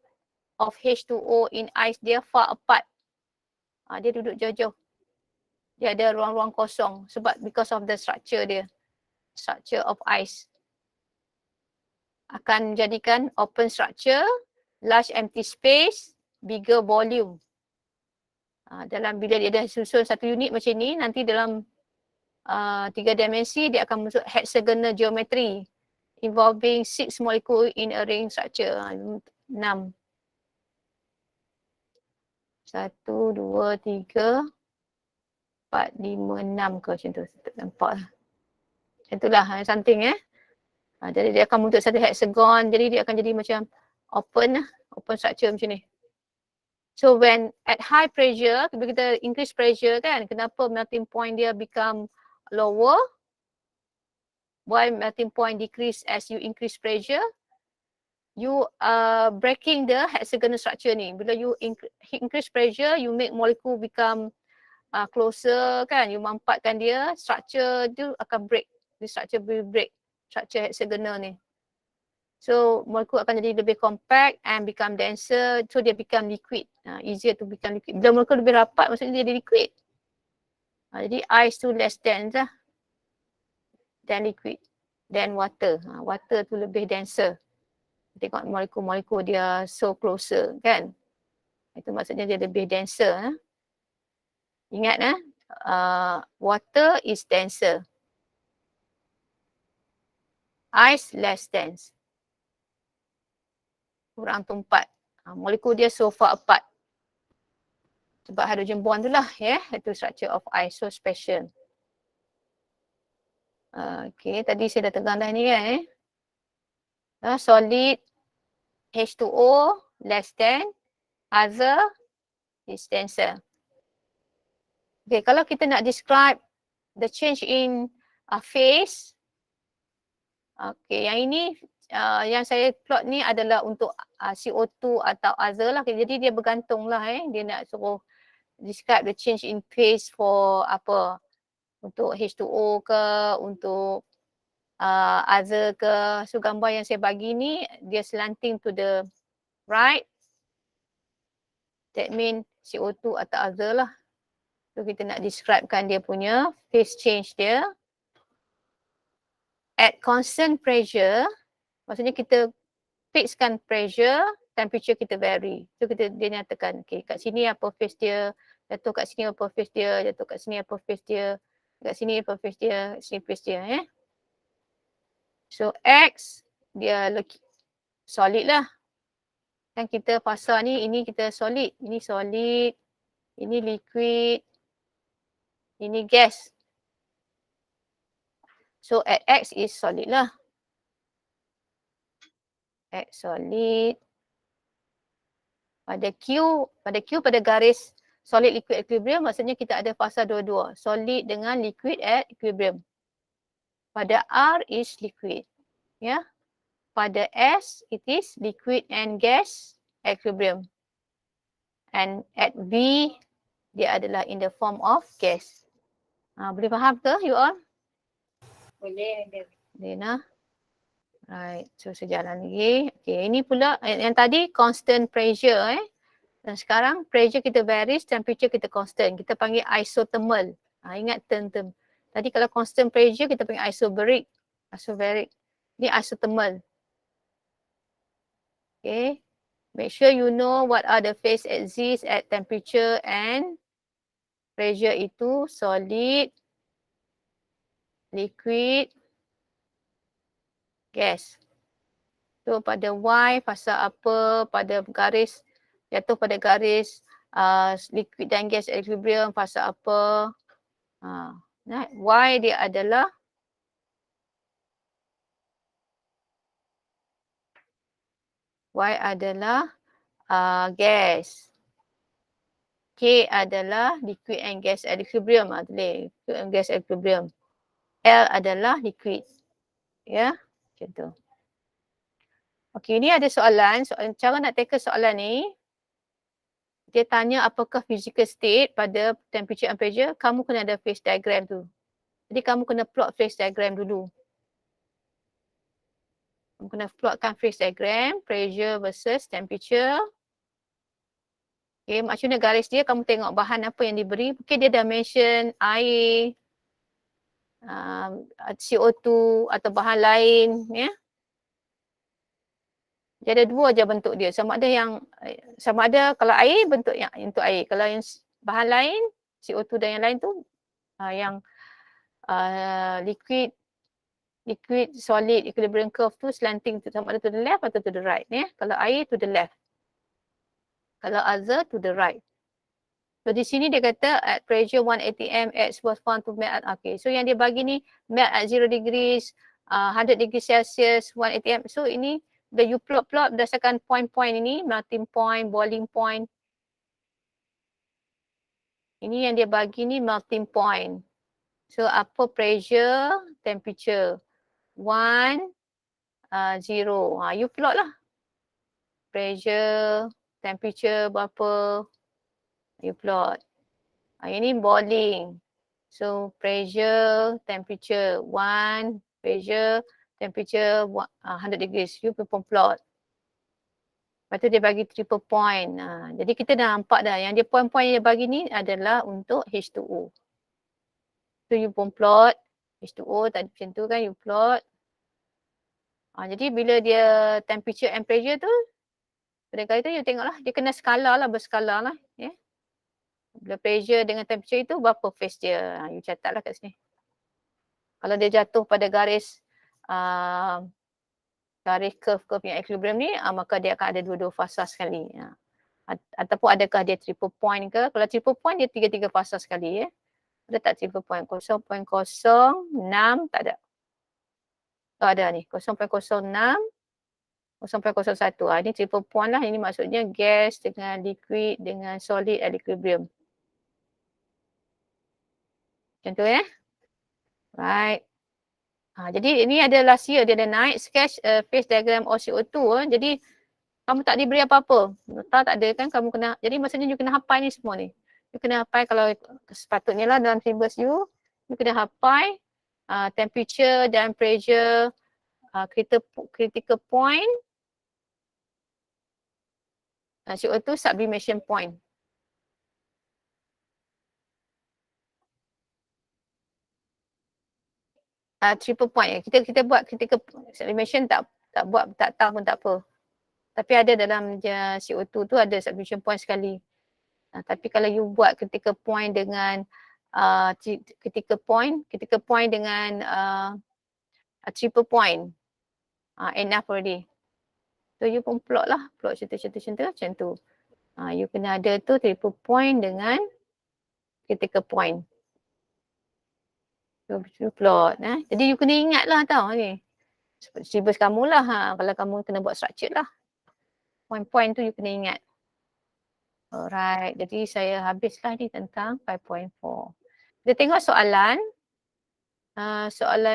of H2O in ice dia far apart. Dia duduk jauh-jauh. Dia ada ruang-ruang kosong sebab because of the structure dia. Structure of ice. Akan jadikan open structure, large empty space, bigger volume. Dalam bila dia dah susun satu unit macam ni, nanti dalam 3 dimensi dia akan masuk hexagonal geometry involving 6 molecule in a ring structure. 6. 1, 2, 3, 4, 5, 6 ke macam tu. Tak nampak lah. Macam itulah something jadi dia akan membentuk satu hexagon. Jadi dia akan jadi macam open structure macam ni. So when at high pressure, bila kita increase pressure kan, kenapa melting point dia become lower? Why melting point decrease as you increase pressure? You are breaking the hexagonal structure ni. Bila you increase pressure, you make molecule become closer kan, you mampatkan dia, structure tu akan break. The structure will break, structure hexagonal ni. So molekul akan jadi lebih compact and become denser, so dia become liquid. Easier to become liquid. Bila molekul lebih rapat, maksudnya dia jadi liquid. Jadi ice tu less dense lah than liquid, than water. Water tu lebih denser. Tengok molekul-molekul dia so closer kan. Itu maksudnya dia lebih denser. Ingat water is denser. Ice less dense. Kurang tumpat. Molekul dia so far apart. Sebab hydrogen bond tu lah itu structure of ice so special. Okay, tadi saya dah tegang dah ni kan solid H2O less than other is denser. Okay, kalau kita nak describe the change in phase, okay, yang ini yang saya plot ni adalah untuk CO2 atau other lah. Jadi dia bergantung lah dia nak suruh describe the change in phase for apa, untuk H2O ke, untuk other ke. So gambar yang saya bagi ni dia slanting to the right, that mean CO2 atau other lah. So kita nak describekan dia punya phase change dia. At constant pressure, maksudnya kita fixkan pressure, temperature kita vary. So dia nyatakan, okay, kat sini apa phase dia, jatuh kat sini apa phase dia, jatuh kat sini apa phase dia, kat sini apa phase dia, sini phase dia So X dia solid lah. Kan kita fasa ni, ini kita solid, ini solid, ini liquid, ini gas. So at X is solid lah. X solid. Pada pada garis solid liquid equilibrium, maksudnya kita ada fasa dua-dua. Solid dengan liquid at equilibrium. Pada R is liquid. Pada S it is liquid and gas equilibrium. And at V dia adalah in the form of gas. Boleh faham ke you all? Boleh. Boleh nah. Right, so sejalan lagi. Okay, ini pula yang tadi constant pressure Dan sekarang pressure kita varies, temperature kita constant. Kita panggil isothermal. Ingat term. Tadi kalau constant pressure kita panggil isobaric. Ini isothermal. Okay. Make sure you know what are the phase exist at temperature and pressure itu solid, liquid, gas. So pada Y fasa apa, pada garis, jatuh pada garis liquid dan gas equilibrium fasa apa. Y dia adalah gas. K adalah liquid and gas equilibrium. Liquid and gas equilibrium. L adalah liquid. Macam tu. Okay, ni ada soalan. Cara nak tackle soalan ni, dia tanya apakah physical state pada temperature and pressure, kamu kena ada phase diagram tu. Jadi kamu kena plot phase diagram dulu. Kamu kena plotkan phase diagram, pressure versus temperature. Okay, macam mana garis dia, kamu tengok bahan apa yang diberi. Mungkin dia dah mention air, CO2 atau bahan lain. Dia ada dua je bentuk dia. Sama ada kalau air bentuk yang untuk air. Kalau yang bahan lain, CO2 dan yang lain tu yang liquid, solid, equilibrium curve tu slanting tu sama ada to the left atau to the right. Kalau air to the left. Kalau other to the right. So di sini dia kata at pressure 1 atm X was found to melt. Okay, so yang dia bagi ni melt at 0 degrees, 100 degrees Celsius, 1 atm. So ini the you plot berdasarkan point-point ini, melting point, boiling point. Ini yang dia bagi ni melting point. So apa pressure, temperature. 1, 0. You plot lah. Pressure, temperature berapa. You plot. Ini boiling. So pressure, temperature 1, pressure, temperature 100 degrees. You pun plot. Lepas tu dia bagi triple point. Jadi kita dah nampak dah yang dia point-point yang dia bagi ni adalah untuk H2O. So you pun plot H2O tadi macam tu kan you plot. Jadi bila dia temperature and pressure tu, pada kali tu you tengoklah dia kena skala lah, berskala lah. Yeah. Bila pressure dengan temperature itu berapa phase dia. You catatlah kat sini. Kalau dia jatuh pada garis curve yang equilibrium ni, maka dia akan ada dua-dua fasa sekali. Ataupun adakah dia triple point ke? Kalau triple point dia tiga-tiga fasa sekali. Ada tak triple point? 0.06 tak ada. Oh, ada ni 0.06, 0.01. Ini triple point lah. Ini maksudnya gas dengan liquid dengan solid at equilibrium. Macam tu ya. Right. Jadi ini ada last year dia ada naik sketch phase diagram OCO2. Jadi kamu tak diberi apa-apa. Nota tak ada kan kamu kena. Jadi maksudnya you kena hafal ni semua ni. You kena hafal kalau sepatutnya lah dalam syllabus you. You kena hafal temperature dan pressure, critical point, CO2 sublimation point. Triple point. Kita buat critical sublimation tak buat, tak tahu pun tak apa. Tapi ada dalam CO2 tu ada sublimation point sekali. Tapi kalau you buat critical point dengan critical point dengan triple point, enough already. So you pun plot lah, plot macam tu. You kena ada tu triple point dengan critical point. So you plot. Jadi you kena ingat lah tau ni. Syllabus kamu lah kalau kamu kena buat structure lah. Point-point tu you kena ingat. Alright, jadi saya habislah ni tentang 5.4. Kita tengok soalan.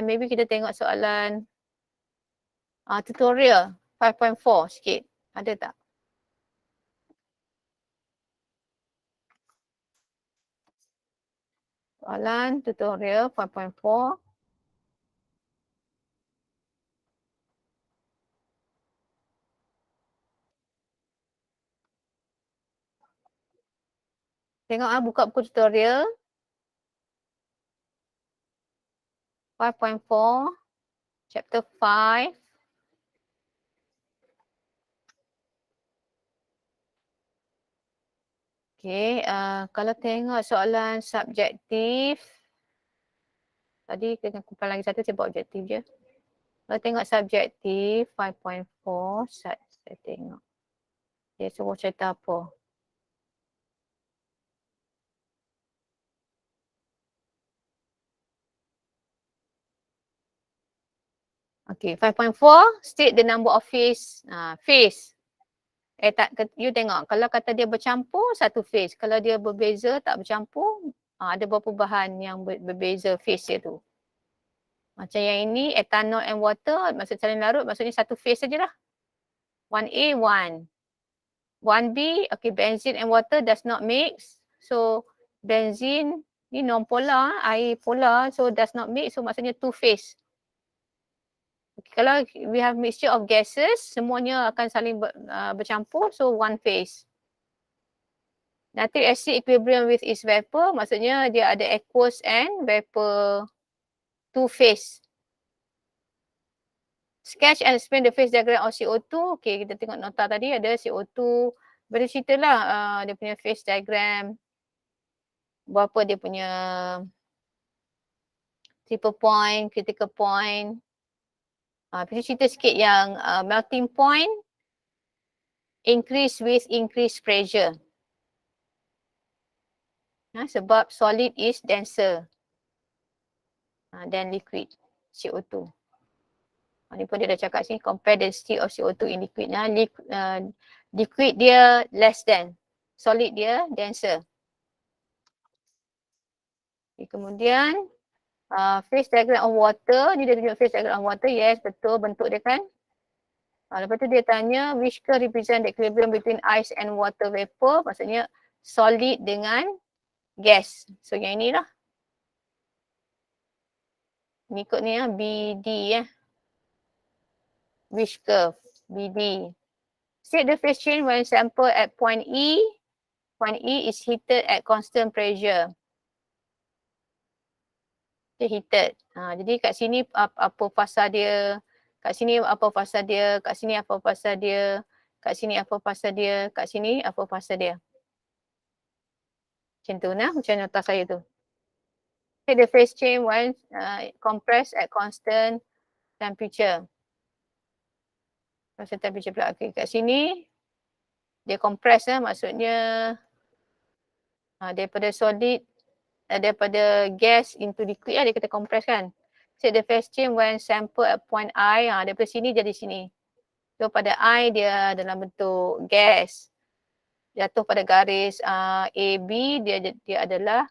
Maybe kita tengok soalan tutorial 5.4 sikit. Ada tak? Soalan tutorial 5.4. Tengok buka buku tutorial 5.4 chapter 5. Okay, kalau tengok soalan subjektif, tadi kita kumpulan lagi satu, saya buat objektif je. Kalau tengok subjektif 5.4, saya tengok. Dia suruh cerita apa? Okay, 5.4, state the number of phase. Phase. You tengok, kalau kata dia bercampur, satu phase. Kalau dia berbeza, tak bercampur, ada beberapa bahan yang berbeza phase dia tu. Macam yang ini, ethanol and water, maksud saling larut, maksudnya satu phase sajalah. 1A, 1. 1B, okay, benzene and water does not mix. So, benzene, ni non-polar, air polar, so does not mix, so maksudnya two phase. Okay, kalau we have mixture of gases, semuanya akan saling bercampur, so one phase. Nitric acid equilibrium with its vapor, maksudnya dia ada aqueous and vapor, two phase. Sketch and explain the phase diagram of CO2. Okay, kita tengok nota tadi ada CO2. Boleh ceritalah dia punya phase diagram. Berapa dia punya triple point, critical point. Boleh cerita sikit yang melting point increase with increased pressure. Sebab solid is denser than liquid, CO2. Ni pun dia dah cakap sini, compare density of CO2 in liquid. Liquid dia less than, solid dia denser. Kemudian phase diagram of water, ni dia tunjuk phase diagram of water. Yes, betul bentuk dia kan. Lepas tu dia tanya which curve represent the equilibrium between ice and water vapor, maksudnya solid dengan gas. So yang inilah. Ni ikut ni BD Which curve? BD. State the phase change when sample at point E. Point E is heated at constant pressure. Dia heated. Jadi kat sini apa fasa dia, kat sini apa fasa dia, kat sini apa fasa dia, kat sini apa fasa dia, kat sini apa fasa dia. Macam tu macam nota saya tu. State the phase change when compressed at constant temperature. Constant temperature pula. Okay, kat sini dia compress maksudnya daripada solid, daripada gas into liquid dia kata compress kan. Set the phase change when sample at point I, daripada sini jadi sini. So pada I dia dalam bentuk gas. Jatuh pada garis AB dia adalah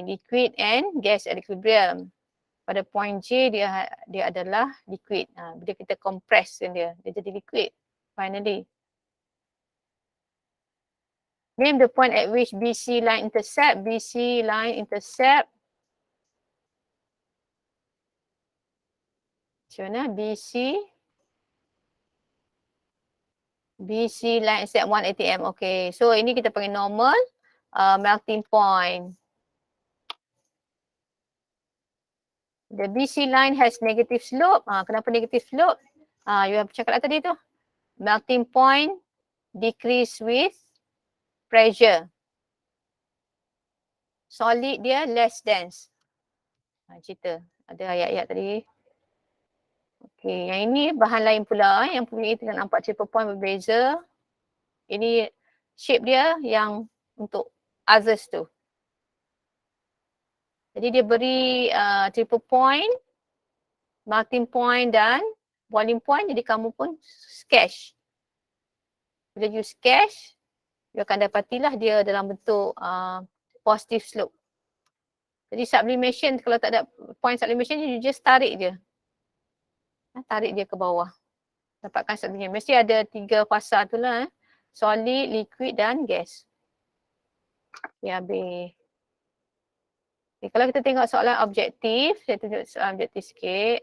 liquid and gas at equilibrium. Pada point J dia adalah liquid. Bila kita compress dia jadi liquid finally. Name the point at which BC line intercept. BC line intercept. Macam mana? BC line intercept 1 atm. Okay. So ini kita panggil normal melting point. The BC line has negative slope. Kenapa negative slope? You have cakap tadi tu. Melting point decrease with pressure. Solid dia less dense. Cerita. Ada ayat-ayat tadi. Okay, yang ini bahan lain pula yang punya kita nampak triple point berbeza. Ini shape dia yang untuk others tu. Jadi dia beri triple point, melting point dan boiling point. Jadi kamu pun sketch. Bila you sketch, you akan dapatilah dia dalam bentuk positive slope. Jadi sublimation, kalau tak ada point sublimation, you just tarik je. Tarik dia ke bawah. Dapatkan sublimation. Mesti ada 3 fasa tu lah. Solid, liquid dan gas. Okay, habis. Okay, kalau kita tengok soalan objektif, saya tunjuk soalan objektif sikit.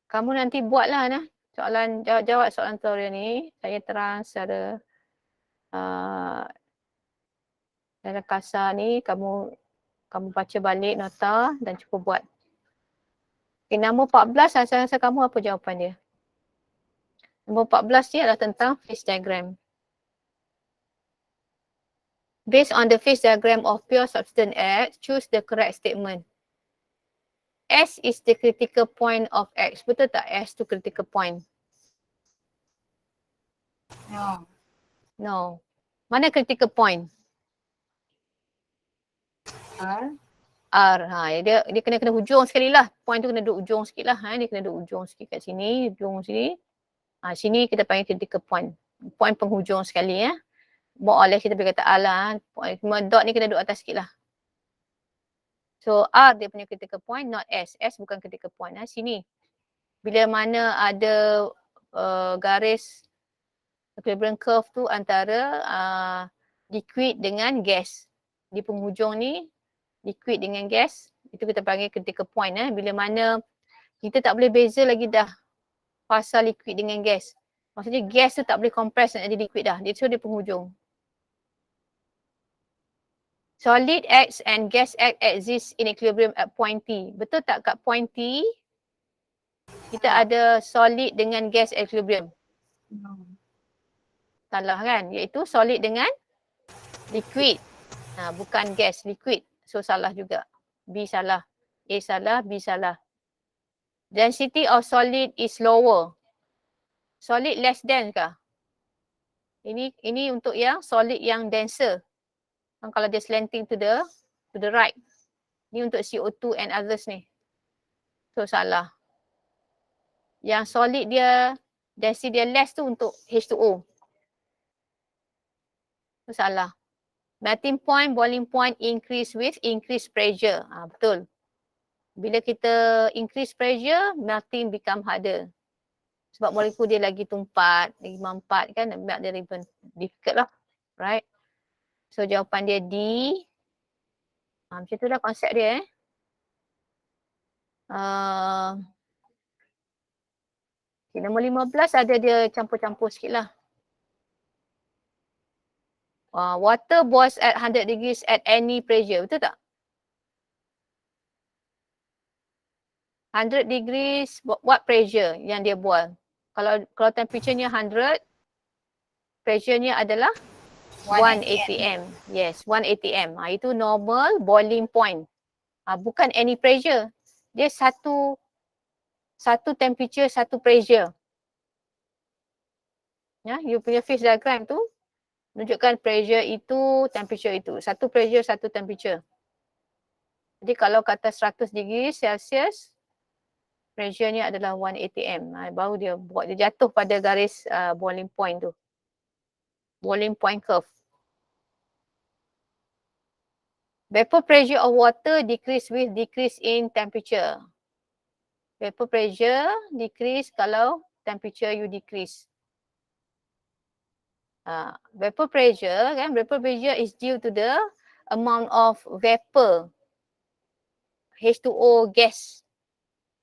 Kamu nanti buatlah soalan, jawab soalan tutorial ni. Saya terang secara kasar ni, kamu baca balik nota dan cuba buat. Okay, nombor 14, rasa kamu apa jawapan dia? Nombor 14 ni adalah tentang phase diagram. Based on the phase diagram of pure substance X, choose the correct statement. S is the critical point of X. Betul tak S tu critical point? No. Mana critical point? R. Dia kena hujung sekali lah. Point tu kena duduk hujung sikit lah. Dia kena duduk hujung sikit kat sini. Hujung sini. Sini kita panggil critical point. Point penghujung sekali More or less kita boleh kata R lah. Cuma dot ni kena duduk atas sikit lah. So R dia punya critical point, not S. S bukan critical point. Sini. Bila mana ada garis equilibrium curve tu antara liquid dengan gas. Di penghujung ni, liquid dengan gas. Itu kita panggil critical point. Bila mana kita tak boleh beza lagi dah fasa liquid dengan gas. Maksudnya gas tu tak boleh compress nak jadi liquid dah. Dia tu di penghujung. Solid X and gas X exist in equilibrium at point T. Betul tak kat point T, kita ada solid dengan gas equilibrium? Salah kan? Iaitu solid dengan liquid. Bukan gas, liquid. So salah juga. B salah. A salah, B salah. Density of solid is lower. Solid less dense kah? Ini untuk yang solid yang denser. Kalau dia slanting to the right. Ni untuk CO2 and others ni. So salah. Yang solid dia density dia less tu untuk H2O. So salah. Melting point, boiling point increase with increased pressure. Betul. Bila kita increase pressure, melting become harder. Sebab molekul dia lagi tumpat, lagi mampat kan, melt dia lebih difficult lah. Right? So jawapan dia D. Macam tu lah konsep dia nombor 15 ada dia campur-campur sikit lah. Water boils at 100 degrees at any pressure. Betul tak? 100 degrees, what pressure yang dia boil? Kalau temperature-nya 100, pressure-nya adalah 1 atm. Yes, 1 atm. Itu normal boiling point. Bukan any pressure. Dia satu temperature, satu pressure. Ya, you punya phase diagram tu menunjukkan pressure itu, temperature itu. Satu pressure, satu temperature. Jadi kalau kata 100 degree Celsius, pressure-nya adalah 1 atm. Baru dia buat dia jatuh pada garis boiling point tu. Boiling point curve. Vapor pressure of water decrease with decrease in temperature. Vapor pressure decrease kalau temperature you decrease. Vapor pressure is due to the amount of vapor H2O gas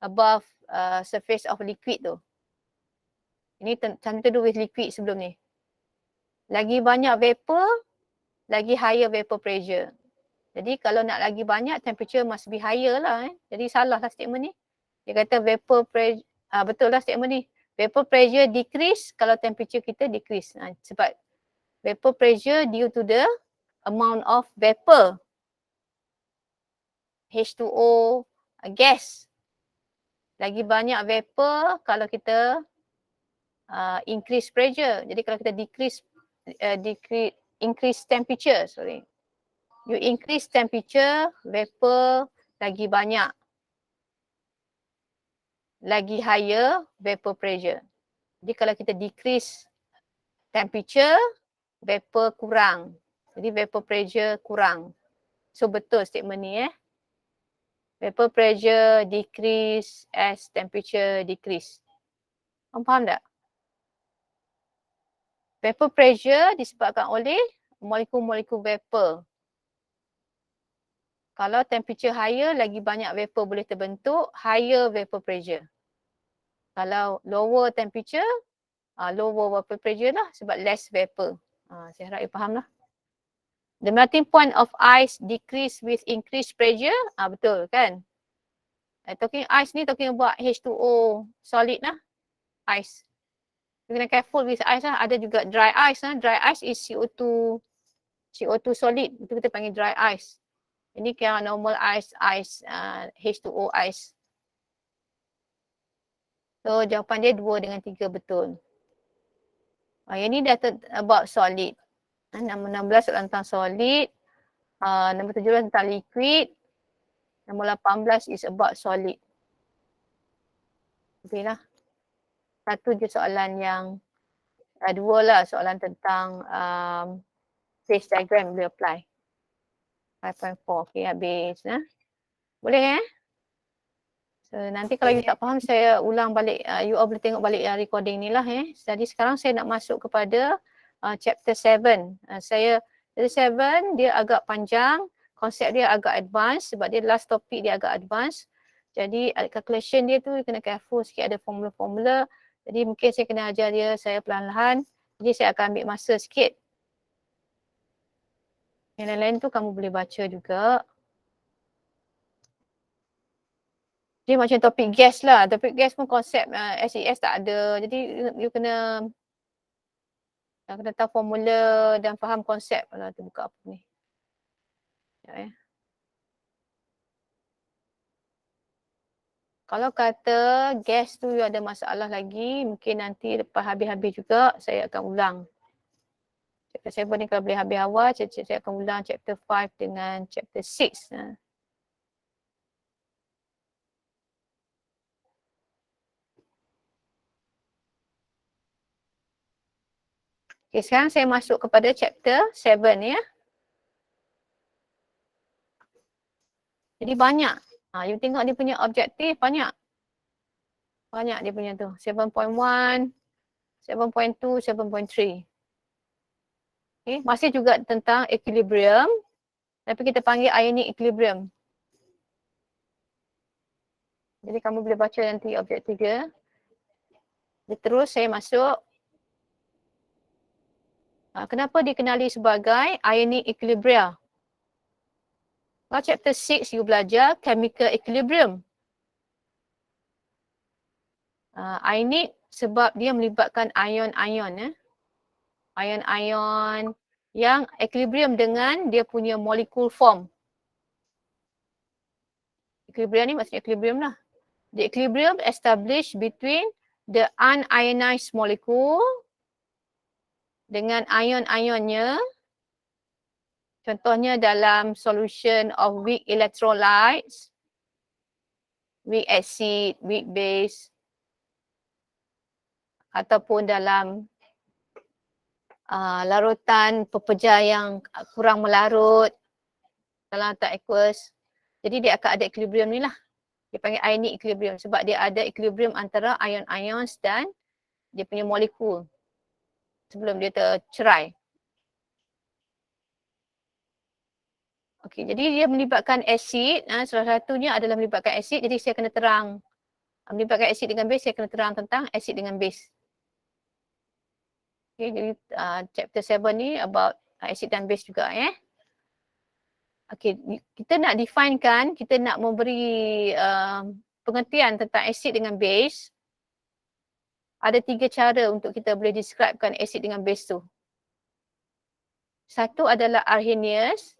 above surface of liquid tu. Ini something to do with liquid sebelum ni. Lagi banyak vapor, lagi higher vapor pressure. Jadi kalau nak lagi banyak, temperature must be higher lah. Jadi salah lah statement ni. Dia kata vapor pressure, betul lah statement ni. Vapor pressure decrease kalau temperature kita decrease. Sebab vapor pressure due to the amount of vapor H2O gas. Lagi banyak vapor kalau kita increase pressure. Jadi kalau kita increase temperature, you increase temperature, vapor lagi banyak. Lagi higher vapor pressure. Jadi kalau kita decrease temperature, vapor kurang. Jadi vapor pressure kurang. So betul statement ni Vapor pressure decrease as temperature decrease. Faham tak? Vapor pressure disebabkan oleh molekul-molekul vapor. Kalau temperature higher, lagi banyak vapor boleh terbentuk, higher vapor pressure. Kalau lower temperature, lower vapor pressure lah sebab less vapor. Saya harap you faham lah. The melting point of ice decrease with increased pressure. Betul kan? Talking ice ni talking about H2O solid lah. Ice. You kena careful with ice lah. Ada juga dry ice lah. Dry ice is CO2 solid. Itu kita panggil dry ice. Ini kira normal ice, H2O ice. So jawapan dia 2 dengan 3 betul. Yang ni dah about solid. Nombor 16 tentang solid. Nombor 17 tentang liquid. Nombor 18 is about solid. Okay lah. Satu je soalan yang, dua lah soalan tentang phase diagram boleh apply. 5.4, okay habis. Boleh So nanti kalau you tak faham, saya ulang balik, you all boleh tengok balik recording ni lah Jadi sekarang saya nak masuk kepada chapter 7. Chapter 7 dia agak panjang, konsep dia agak advance sebab dia last topic dia agak advance. Jadi calculation dia tu kena careful sikit, ada formula-formula. Jadi mungkin saya kena ajar dia saya perlahan-lahan. Jadi saya akan ambil masa sikit. Yang lain-lain tu kamu boleh baca juga. Dia macam topik gas lah. Topik gas pun konsep SES tak ada. Jadi you kena tahu formula dan faham konsep. Alah, tu buka apa ni. Sekejap Kalau kata gas tu you ada masalah lagi, mungkin nanti lepas habis-habis juga saya akan ulang. Chapter 7 ni kalau boleh habis awal, saya akan ulang chapter 5 dengan chapter 6. Okay, sekarang saya masuk kepada chapter 7 ya. Jadi banyak. You tengok dia punya objektif banyak. Banyak dia punya tu. 7.1, 7.2, 7.3. Okay, masih juga tentang equilibrium. Tapi kita panggil ionic equilibrium. Jadi kamu boleh baca nanti objektif dia. Terus saya masuk. Kenapa dikenali sebagai ionic equilibrium? Kalau chapter 6 you belajar chemical equilibrium. Ionic sebab dia melibatkan ion-ion. Ion-ion yang equilibrium dengan dia punya molecule form. Equilibrium ni maksudnya equilibrium lah. The equilibrium established between the unionized molecule dengan ion-ionnya. Contohnya dalam solution of weak electrolytes, weak acid, weak base, ataupun dalam larutan pepejal yang kurang melarut dalam larutan aqueous. Jadi dia akan ada equilibrium ni lah. Dia panggil ionic equilibrium sebab dia ada equilibrium antara ion-ions dan dia punya molekul sebelum dia tercerai. Okey, jadi dia melibatkan asid. Salah satunya adalah melibatkan asid. Jadi saya kena terang. Melibatkan asid dengan base, saya kena terang tentang asid dengan base. Okay, jadi chapter 7 ni about acid dan base juga Okay, kita nak definekan, kita nak memberi pengertian tentang acid dengan base. Ada 3 cara untuk kita boleh describekan acid dengan base tu. Satu adalah Arrhenius.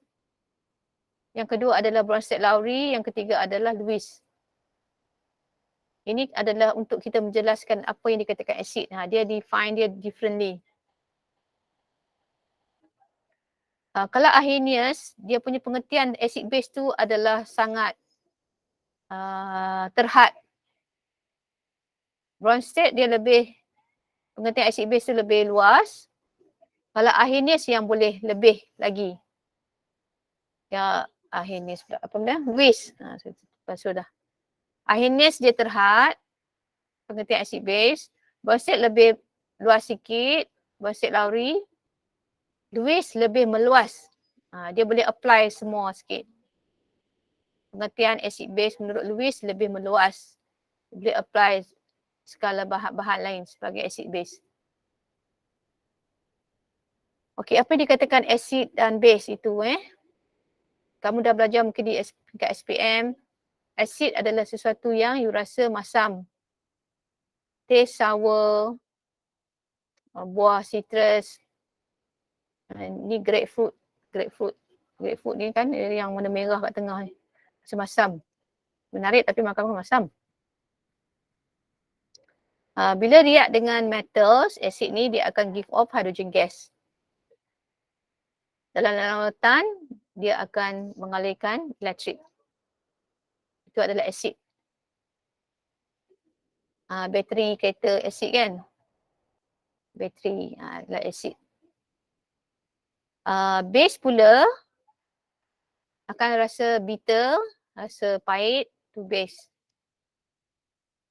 Yang kedua adalah Bronsted-Lowry. Yang ketiga adalah Lewis. Ini adalah untuk kita menjelaskan apa yang dikatakan acid. Dia define dia differently. Kalau Arrhenius, dia punya pengertian acid base tu adalah sangat terhad. Bronsted dia lebih, pengertian acid base tu lebih luas. Kalau Arrhenius yang boleh lebih lagi. Ya, Arrhenius pula. Apa benda? Lewis. Sudah. Arrhenius dia terhad, pengertian acid base. Bronsted lebih luas sikit. Bronsted-Lowry. Lewis lebih meluas. Dia boleh apply semua sikit. Pengertian acid base menurut Lewis lebih meluas. Boleh apply skala bahan-bahan lain sebagai acid base. Okey, apa yang dikatakan acid dan base itu Kamu dah belajar mungkin di tingkat SPM. Acid adalah sesuatu yang you rasa masam. Taste sour, buah citrus. Ni grapefruit. Grapefruit ni kan yang warna merah kat tengah ni. Masam. Menarik tapi makan pun masam. Bila react dengan metals, acid ni dia akan give off hydrogen gas. Dalam larutan, dia akan mengalirkan elektrik. Itu adalah acid. Bateri kereta acid kan? Bateri adalah acid. Base pula akan rasa bitter, rasa pahit, tu base.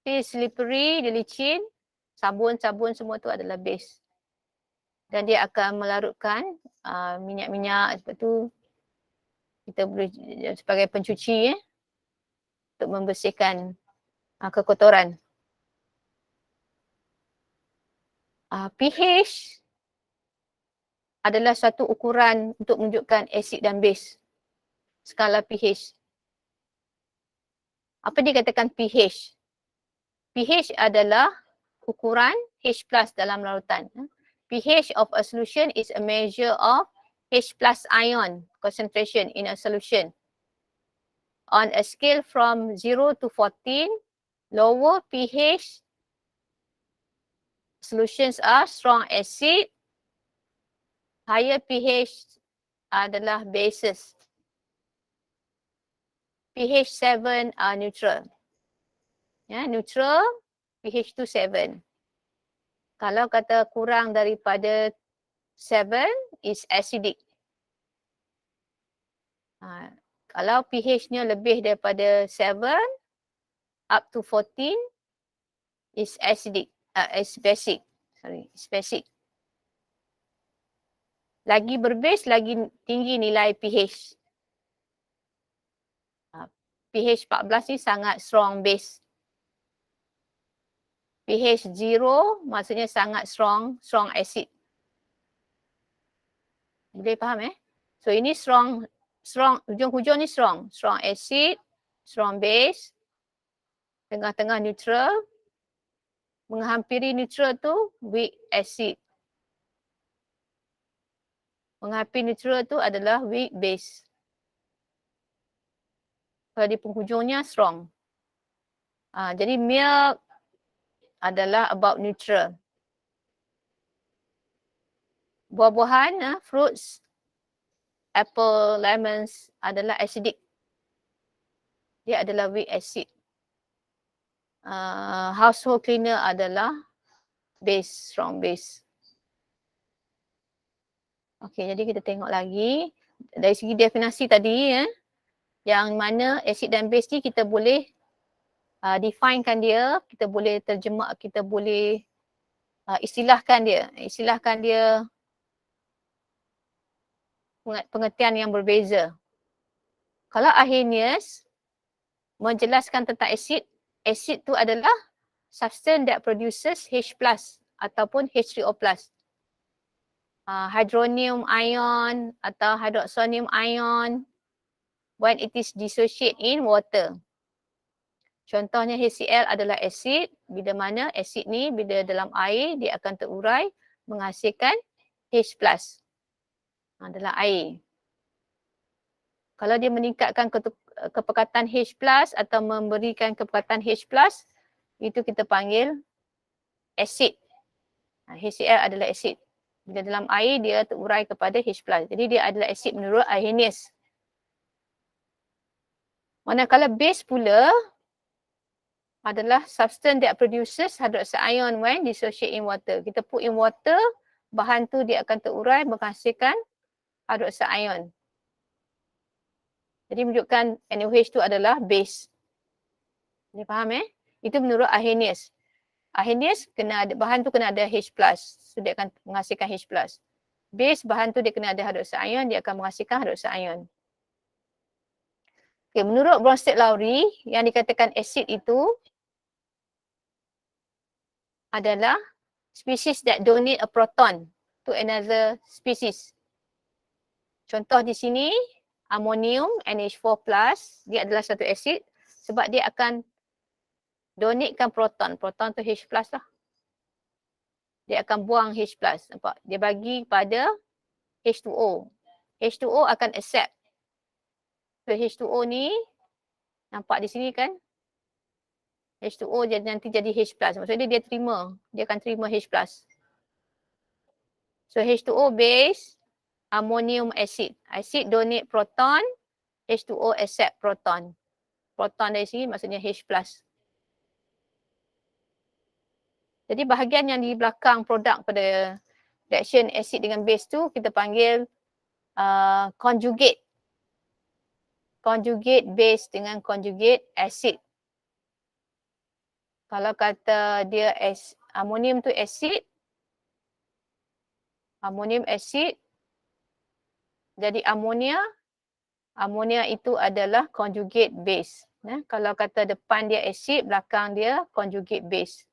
Dia slippery, dia licin, sabun-sabun semua tu adalah base. Dan dia akan melarutkan minyak-minyak, sebab tu kita boleh sebagai pencuci untuk membersihkan kekotoran. pH adalah satu ukuran untuk menunjukkan asid dan base. Skala pH. Apa dikatakan pH? pH adalah ukuran H+ dalam larutan. pH of a solution is a measure of H+ ion concentration in a solution. On a scale from 0 to 14, lower pH solutions are strong acid, Higher pH adalah bases. pH 7 are neutral. Ya, neutral, pH tu 7. Kalau kata kurang daripada 7 is acidic. Kalau pH-nya lebih daripada 7 up to 14 is acidic, is basic. Is basic. Lagi berbase, lagi tinggi nilai pH. pH 14 ni sangat strong base. pH 0 maksudnya sangat strong acid. Boleh faham So ini strong, hujung-hujung ni strong acid, strong base, tengah-tengah neutral, menghampiri neutral tu weak acid. Menghampiri neutral tu adalah weak base. Kalau di penghujungnya strong. Jadi milk adalah about neutral. Buah-buahan, fruits, apple, lemons adalah acidic. Dia adalah weak acid. Household cleaner adalah base, strong base. Okey, jadi kita tengok lagi. Dari segi definisi tadi, yang mana acid dan base ni kita boleh definekan dia, kita boleh terjemah, kita boleh istilahkan dia pengertian yang berbeza. Kalau Arrhenius menjelaskan tentang acid tu adalah substance that produces H+ ataupun H3O+. Hydronium ion atau hydroxonium ion when it is dissociate in water. Contohnya HCl adalah asid, bila mana asid ni bila dalam air dia akan terurai menghasilkan H+. Dalam air. Kalau dia meningkatkan kepekatan H+ atau memberikan kepekatan H+, itu kita panggil asid. HCl adalah asid. Bila dalam air dia terurai kepada H+. Jadi dia adalah asid menurut Arrhenius. Manakala base pula adalah substance that produces hydroxide ion when dissociate in water. Kita put in water, bahan tu dia akan terurai menghasilkan hydroxide ion. Jadi menunjukkan NaOH tu adalah base. Boleh faham Itu menurut Arrhenius. Arrhenius bahan tu kena ada H+. So dia akan menghasilkan H+. Base bahan tu dia kena ada hydroxide ion, dia akan menghasilkan hydroxide ion. Okay, menurut Bronsted-Lowry yang dikatakan asid itu adalah species that donate a proton to another species. Contoh di sini amonium NH4+, dia adalah satu asid sebab dia akan donatekan proton. Proton tu H+ lah. Dia akan buang H+, nampak? Dia bagi pada H2O. H2O akan accept. So H2O ni nampak di sini kan? H2O nanti jadi H+. Maksudnya dia terima. Dia akan terima H+. So H2O base, ammonium acid. Acid donate proton, H2O accept proton. Proton dari sini maksudnya H+. Jadi bahagian yang di belakang produk pada reaction acid dengan base tu kita panggil conjugate. Conjugate base dengan conjugate acid. Kalau kata dia amonium tu acid, amonium acid jadi ammonia itu adalah conjugate base. Kalau kata depan dia acid, belakang dia conjugate base.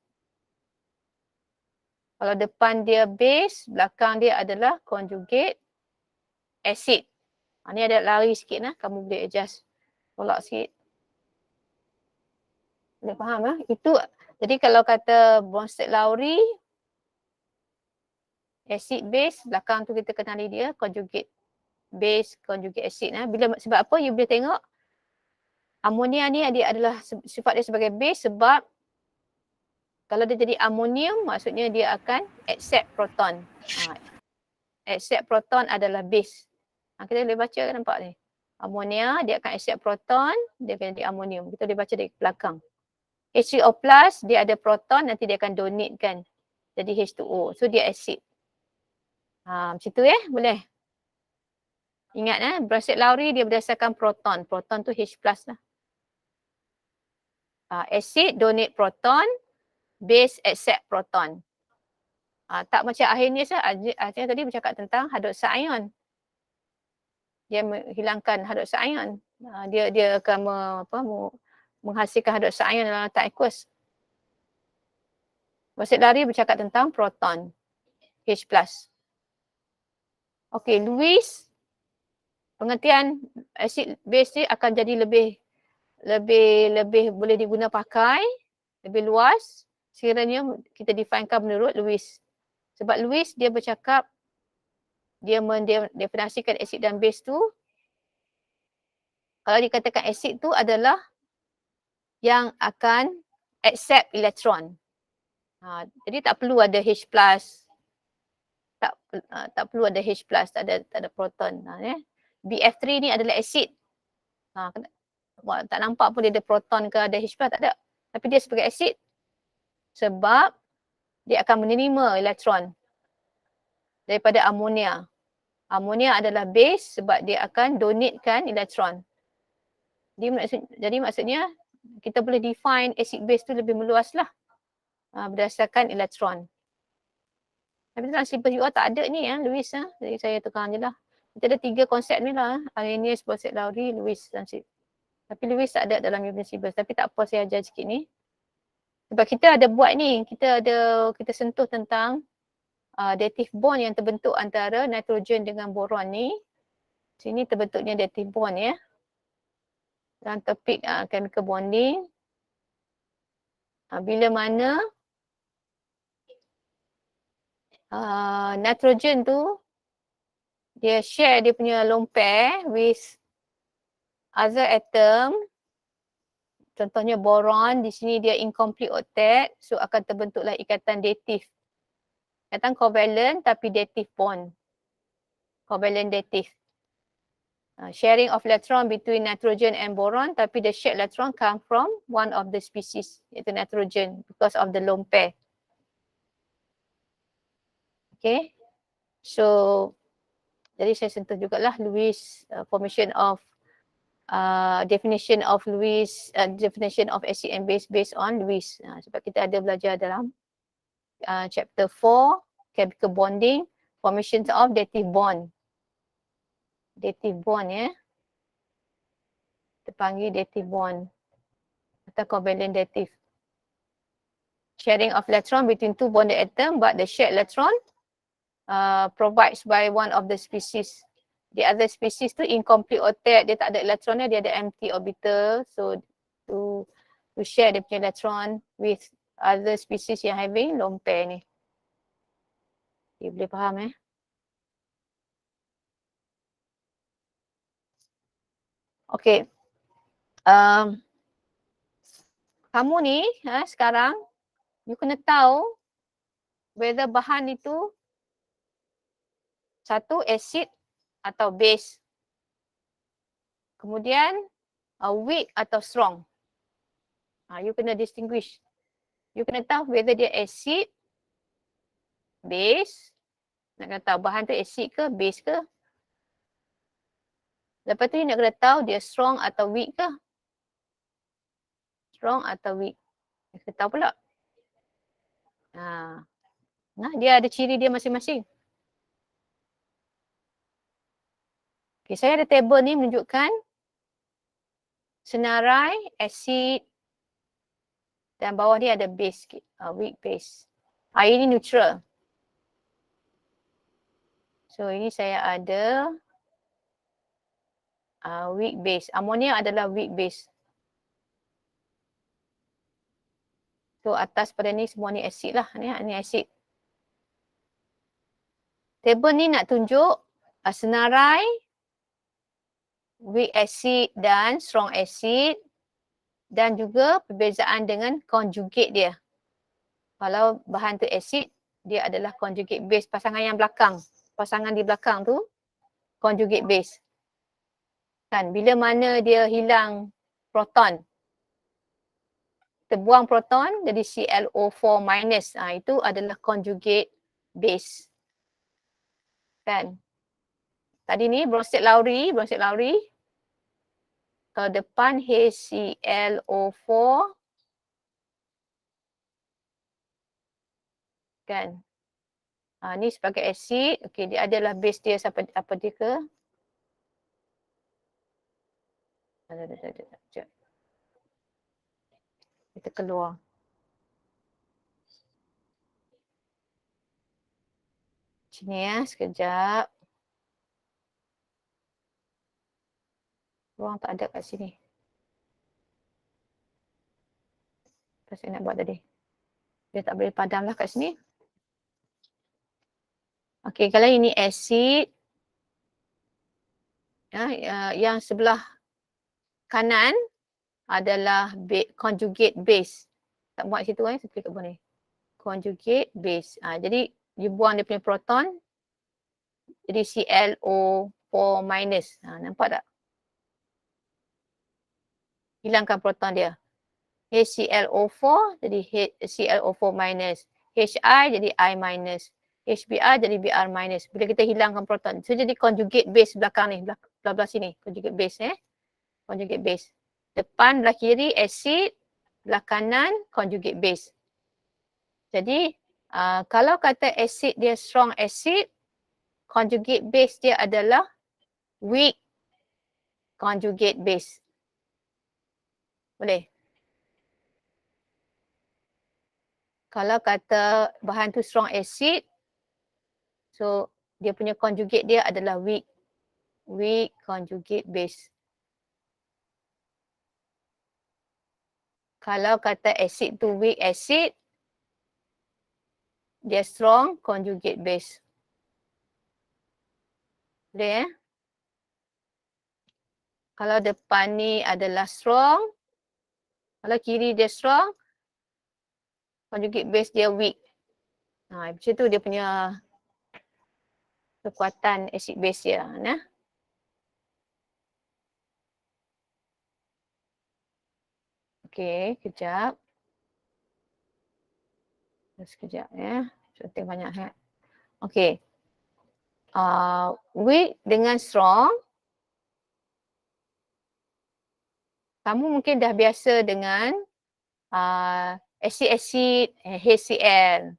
Kalau depan dia base, belakang dia adalah conjugate acid. Ni ada lari sikit kamu boleh adjust. Tolak sikit. Boleh faham Itu jadi kalau kata Bronsted-Lowry acid base, belakang tu kita kenali dia conjugate base, conjugate acid. Sebab apa? You boleh tengok ammonia ni dia adalah sifat dia sebagai base sebab kalau dia jadi amonium maksudnya dia akan accept proton. accept proton adalah base. Kita boleh baca, nampak ni. Amonia dia akan accept proton, dia akan jadi amonium. Kita boleh baca dari belakang. H3O+, dia ada proton, nanti dia akan donate kan. Jadi H2O. So dia acid. Macam tu boleh. Ingat Brasset-Lowry dia berdasarkan proton. Proton tu H+ lah. Acid donate proton, base accept proton. Tak macam akhirnya akhirnya tadi bercakap tentang hydroxide ion. Dia menghilangkan hydroxide ion. Dia akan menghasilkan hydroxide ion dalam letak aqueous. Brasset-Lowry bercakap tentang proton H+. Okey, Lewis pengertian acid base ni akan jadi lebih boleh diguna pakai, lebih luas sekiranya kita definekan menurut Lewis. Sebab Lewis dia bercakap, dia mendefinisikan acid dan base tu, kalau dikatakan acid tu adalah yang akan accept elektron. Jadi tak perlu ada H+, tak perlu ada H+, tak ada proton. BF3 ni adalah acid. Tak nampak pun dia ada proton ke ada H+, tak ada. Tapi dia sebagai acid sebab dia akan menerima elektron daripada amonia. Amonia adalah base sebab dia akan donatekan elektron. Jadi maksudnya kita boleh define acid base tu lebih meluas lah berdasarkan elektron. Tapi dalam simple UR tak ada ni Lewis. Jadi saya tukar je lah. Kita ada 3 konsep ni lah. Arrhenius, Brasset-Lowry, Lewis dan tapi Lewis tak ada dalam Irreversible. Tapi tak apa, saya ajar sikit ni. Sebab kita ada buat ni. Kita sentuh tentang dative bond yang terbentuk antara nitrogen dengan boron ni. Sini terbentuknya dative bond dalam topik chemical bonding. Bila mana nitrogen tu dia share dia punya lone pair with other atom. Contohnya boron, di sini dia incomplete octet, so akan terbentuklah ikatan dative. Ikatan covalent tapi dative bond. Covalent dative. Sharing of electron between nitrogen and boron, tapi the shared electron come from one of the species, iaitu nitrogen, because of the lone pair. Okay. So, jadi saya sentuh jugalah Lewis formation of definition of Lewis, definition of acid and base based on Lewis. Sebab kita ada belajar dalam chapter 4, chemical bonding, formations of dative bond. Dative bond kita panggil dative bond atau covalent dative. Sharing of electron between two bonded atom, but the shared electron provides by one of the species. The other species tu incomplete octet, dia tak ada elektronnya, dia ada empty orbital. So to share dia punya electron with other species yang having lone pair ni. Okay, boleh faham Okay. Kamu ni sekarang you kena tahu whether bahan itu satu acid atau base. Kemudian weak atau strong. You kena distinguish. You kena tahu whether dia acid, base. Nak kena tahu bahan tu acid ke, base ke. Lepas tu you nak kena tahu dia strong atau weak ke. Strong atau weak. You kena tahu pula. Dia ada ciri dia masing-masing. Okay, saya ada table ni menunjukkan senarai, acid dan bawah ni ada base, weak base. Ini neutral. So ini saya ada weak base. Amonia adalah weak base. So atas pada ni semua ni acid lah. Ni acid. Table ni nak tunjuk senarai, weak acid dan strong acid dan juga perbezaan dengan conjugate dia. Kalau bahan tu acid, dia adalah conjugate base pasangan yang belakang. pasangan di belakang tu conjugate base. Kan, bila mana dia hilang proton, kita buang proton jadi ClO4 minus. Itu adalah conjugate base. Kan. Tadi ni Bronsted-Lowry. Kalau depan HClO4 kan. Ni sebagai asid. Okey, dia adalah base dia apa dia ke? Sekejap. Kita keluar. Sini ya, sekejap. Ruang tak ada kat sini. Apa saya nak buat tadi? Dia tak boleh padam lah kat sini. Okey, kalau ini asid. Yang sebelah kanan adalah conjugate base. Tak buat situ saya klik kat bawah ni. Conjugate base. Jadi you buang dia punya proton. Jadi ClO4 minus. Nampak tak? Hilangkan proton dia. HClO4 jadi ClO4 minus. Hi jadi I minus. HBr jadi Br minus. Bila kita hilangkan proton. So jadi conjugate base belakang ni. Belah sini. Conjugate base Conjugate base. Depan belah kiri acid. Belah kanan conjugate base. Jadi kalau kata acid dia strong acid. Conjugate base dia adalah weak conjugate base. Boleh? Kalau kata bahan tu strong acid, so dia punya conjugate dia adalah weak conjugate base. Kalau kata acid tu weak acid, dia strong conjugate base. Boleh Kalau depan ni adalah strong, kalau kiri dia strong, conjugate base dia weak. Macam tu dia punya kekuatan acid base dia. Okey, kejap. Sekejap ya. Contoh banyak Okey. Weak dengan strong. Kamu mungkin dah biasa dengan asid-asid HCl,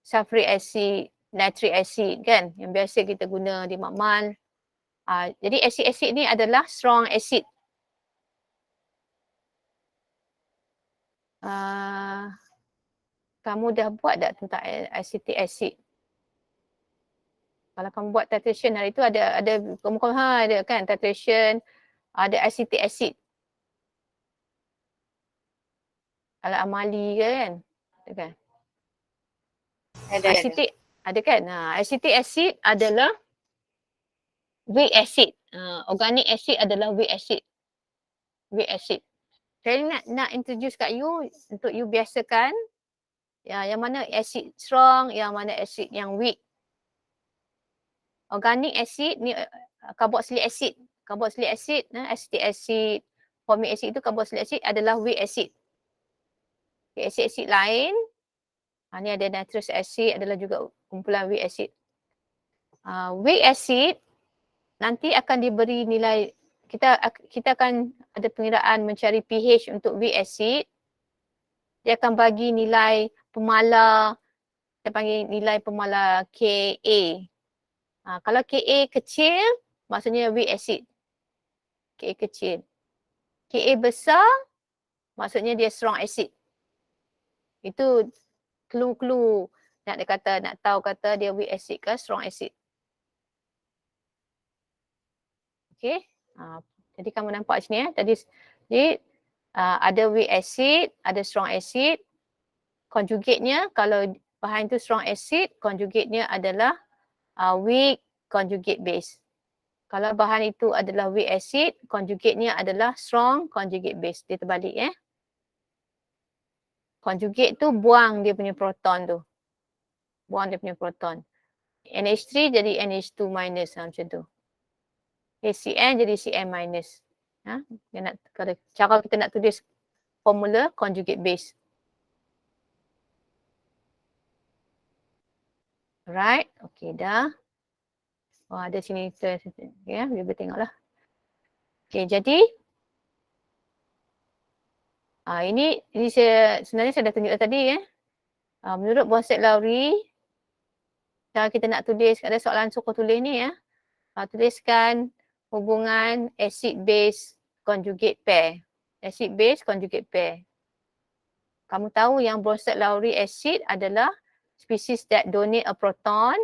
sulfuric acid, nitric acid kan, yang biasa kita guna di makmal. Jadi asid-asid ni adalah strong acid. Kamu dah buat tak tentang acetic acid? Kalau kamu buat titration hari tu ada ada kan titration, ada acetic acid. Ala amali ke kan? Ada kan? Acetic ada kan? Acetic acid adalah weak acid. Organic acid adalah weak acid. Weak acid. Saya nak introduce kat you untuk you biasakan yang mana acid strong, yang mana acid yang weak. Organic acid ni carboxylic acid. Carboxylic acid, acetic acid, formic acid itu carboxylic acid adalah weak acid. Okay, acid-acid lain, ni ada nitrous acid adalah juga kumpulan weak acid. Weak acid nanti akan diberi nilai, kita akan ada pengiraan mencari pH untuk weak acid. Dia akan bagi nilai pemala, kita panggil nilai pemala Ka. Kalau Ka kecil, maksudnya weak acid. Ka kecil. Ka besar, maksudnya dia strong acid. Itu clue nak tahu kata dia weak acid ke strong acid. Okay. Jadi kamu nampak sini jadi ada weak acid, ada strong acid. Conjugate-nya kalau bahan itu strong acid, conjugate-nya adalah weak conjugate base. Kalau bahan itu adalah weak acid, conjugate-nya adalah strong conjugate base. Dia terbalik Conjugate tu buang dia punya proton tu. Buang dia punya proton. NH3 jadi NH2 minus macam tu. HCN jadi CN minus. Kalau kita nak tulis formula conjugate base. Alright, okay dah. Oh, ada sini ya, biar tengoklah. Okay, jadi ini sebenarnya saya dah tunjuk tadi ya. Menurut Bronsted-Lowry, cara kita nak tulis, ada soalan suruh tulis ni ya. Tuliskan hubungan acid base conjugate pair. Acid base conjugate pair. Kamu tahu yang Bronsted-Lowry acid adalah species that donate a proton.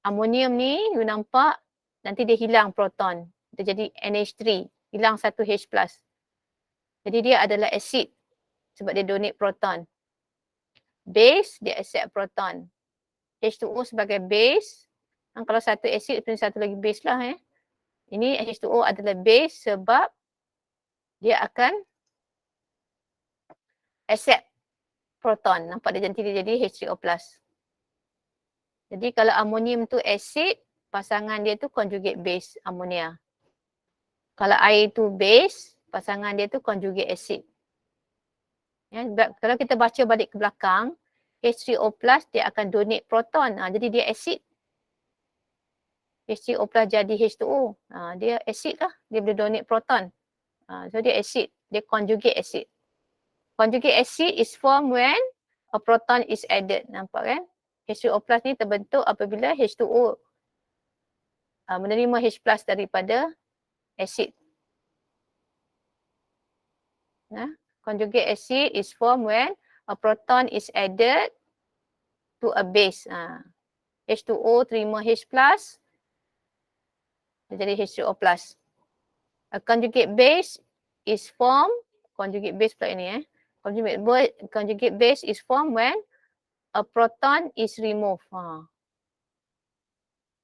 Amonium ni you nampak nanti dia hilang proton. Dia jadi NH3, hilang satu H+. Jadi dia adalah acid sebab dia donate proton. Base dia accept proton. H2O sebagai base. Kalau satu acid satu lagi base lah Ini H2O adalah base sebab dia akan accept proton. Nampak dia nanti dia jadi H3O+. Jadi kalau amonium tu acid, pasangan dia tu conjugate base amonia. Kalau air tu base, pasangan dia tu conjugate acid. Ya, kalau kita baca balik ke belakang, H3O+ dia akan donate proton. Jadi dia acid. H3O+ jadi H2O. Dia acid lah. Dia boleh donate proton. So dia acid. Dia conjugate acid. Conjugate acid is formed when a proton is added. Nampak kan? H3O+ ni terbentuk apabila H2O menerima H+ daripada acid. Conjugate acid is formed when a proton is added to a base. H2O terima H+, dia jadi H3O+. A conjugate base is formed, conjugate base pula ini conjugate base is formed when a proton is removed.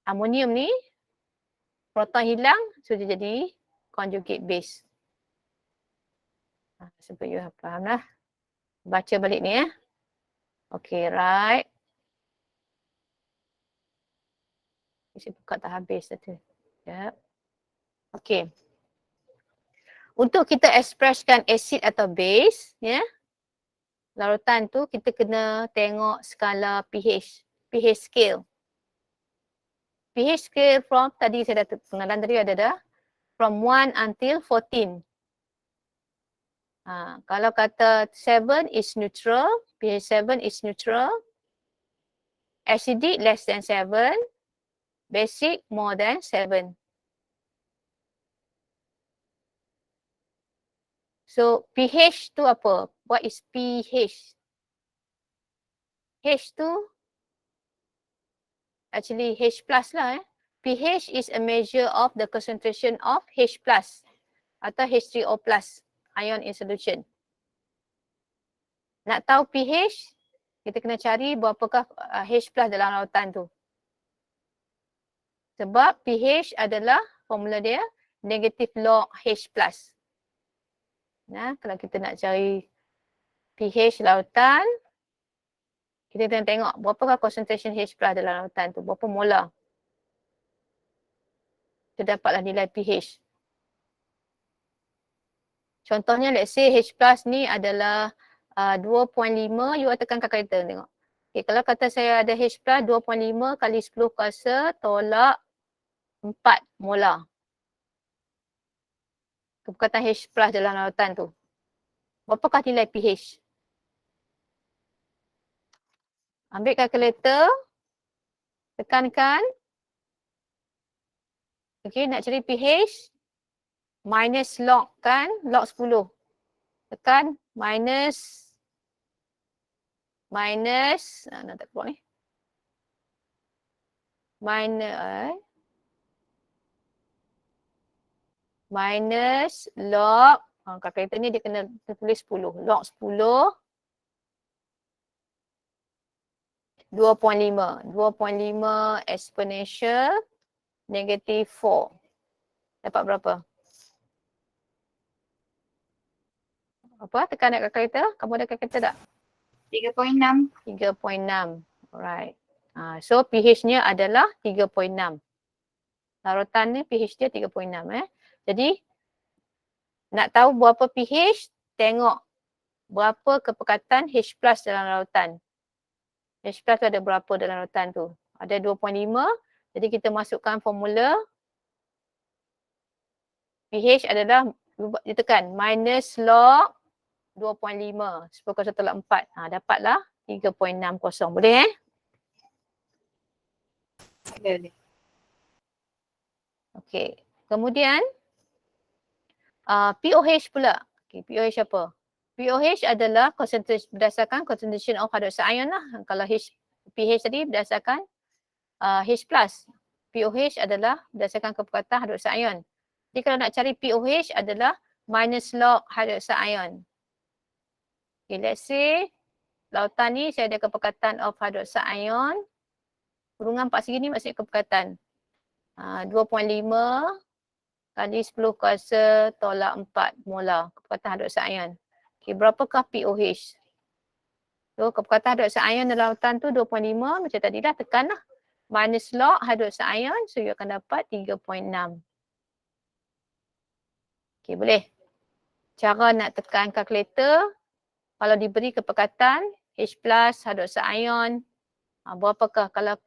Amonium ni, proton hilang, so dia jadi conjugate base. Sebab you faham lah. Baca balik ni Okay, right. Saya buka tak habis tadi. Yep. Okay. Untuk kita ekspreskan acid atau base, larutan tu kita kena tengok skala pH, pH scale. pH scale from tadi saya dah pengenalan tadi ada dah. From 1 until 14. Kalau kata 7 is neutral, pH 7 is neutral. Acidic less than 7. Basic more than 7. So pH tu apa? What is pH? H tu actually H+ lah pH is a measure of the concentration of H+ atau H3O+ ion in solution. Nak tahu pH, kita kena cari berapakah H+ dalam lautan tu. Sebab pH adalah formula dia negative log H+. Kalau kita nak cari pH lautan, kita kena tengok berapakah concentration H+ dalam lautan tu, berapa molar. Kita dapatlah nilai pH. Contohnya let's say H+ ni adalah 2.5, you tekan kalkulator tengok. Okay, kalau kata saya ada H+ 2.5 kali 10 kuasa tolak 4 molar. Kepekatan H+ dalam lautan tu. Berapakah nilai pH? Ambil kalkulator, tekankan. Okay, nak cari pH, minus log kan, log 10. Tekan minus, nak tak keluar ni. Minus log, kalkulator ni dia kena tulis 10. Log 10, 2.5. 2.5 exponential negative 4. Dapat berapa? Apa? Tekan nak kalkulator? Kamu ada kalkulator tak? 3.6. 3.6. Alright. So pH-nya adalah 3.6. Larutan ni pH dia 3.6 Jadi nak tahu berapa pH, tengok berapa kepekatan H+ dalam larutan. H+ ada berapa dalam larutan tu? Ada 2.5. Jadi kita masukkan formula pH adalah ditekan minus log 2.5 10/4. Dapatlah 3.60. Boleh Boleh. Okey. Kemudian POH pula. Okay, POH apa? POH adalah berdasarkan concentration of hydroxide ion lah. Kalau pH tadi berdasarkan H+. POH adalah berdasarkan kepekatan hydroxide ion. Jadi kalau nak cari POH adalah minus log hydroxide ion. Okay, let's say lautan ni saya ada kepekatan of hydroxide ion. Kurungan 4 segi ni maksudnya kepekatan. 2.5 kali 10 kuasa tolak 4 molar kepekatan hydroxide ion. Okay, berapakah POH? So, kepekatan hydroxide ion dalam lautan tu 2.5 macam tadi dah tekan lah. Minus log hydroxide ion, so you akan dapat 3.6. Okay, boleh. Cara nak tekan kalkulator, kalau diberi kepekatan H+ hydroxide ion, berapakah? Kalau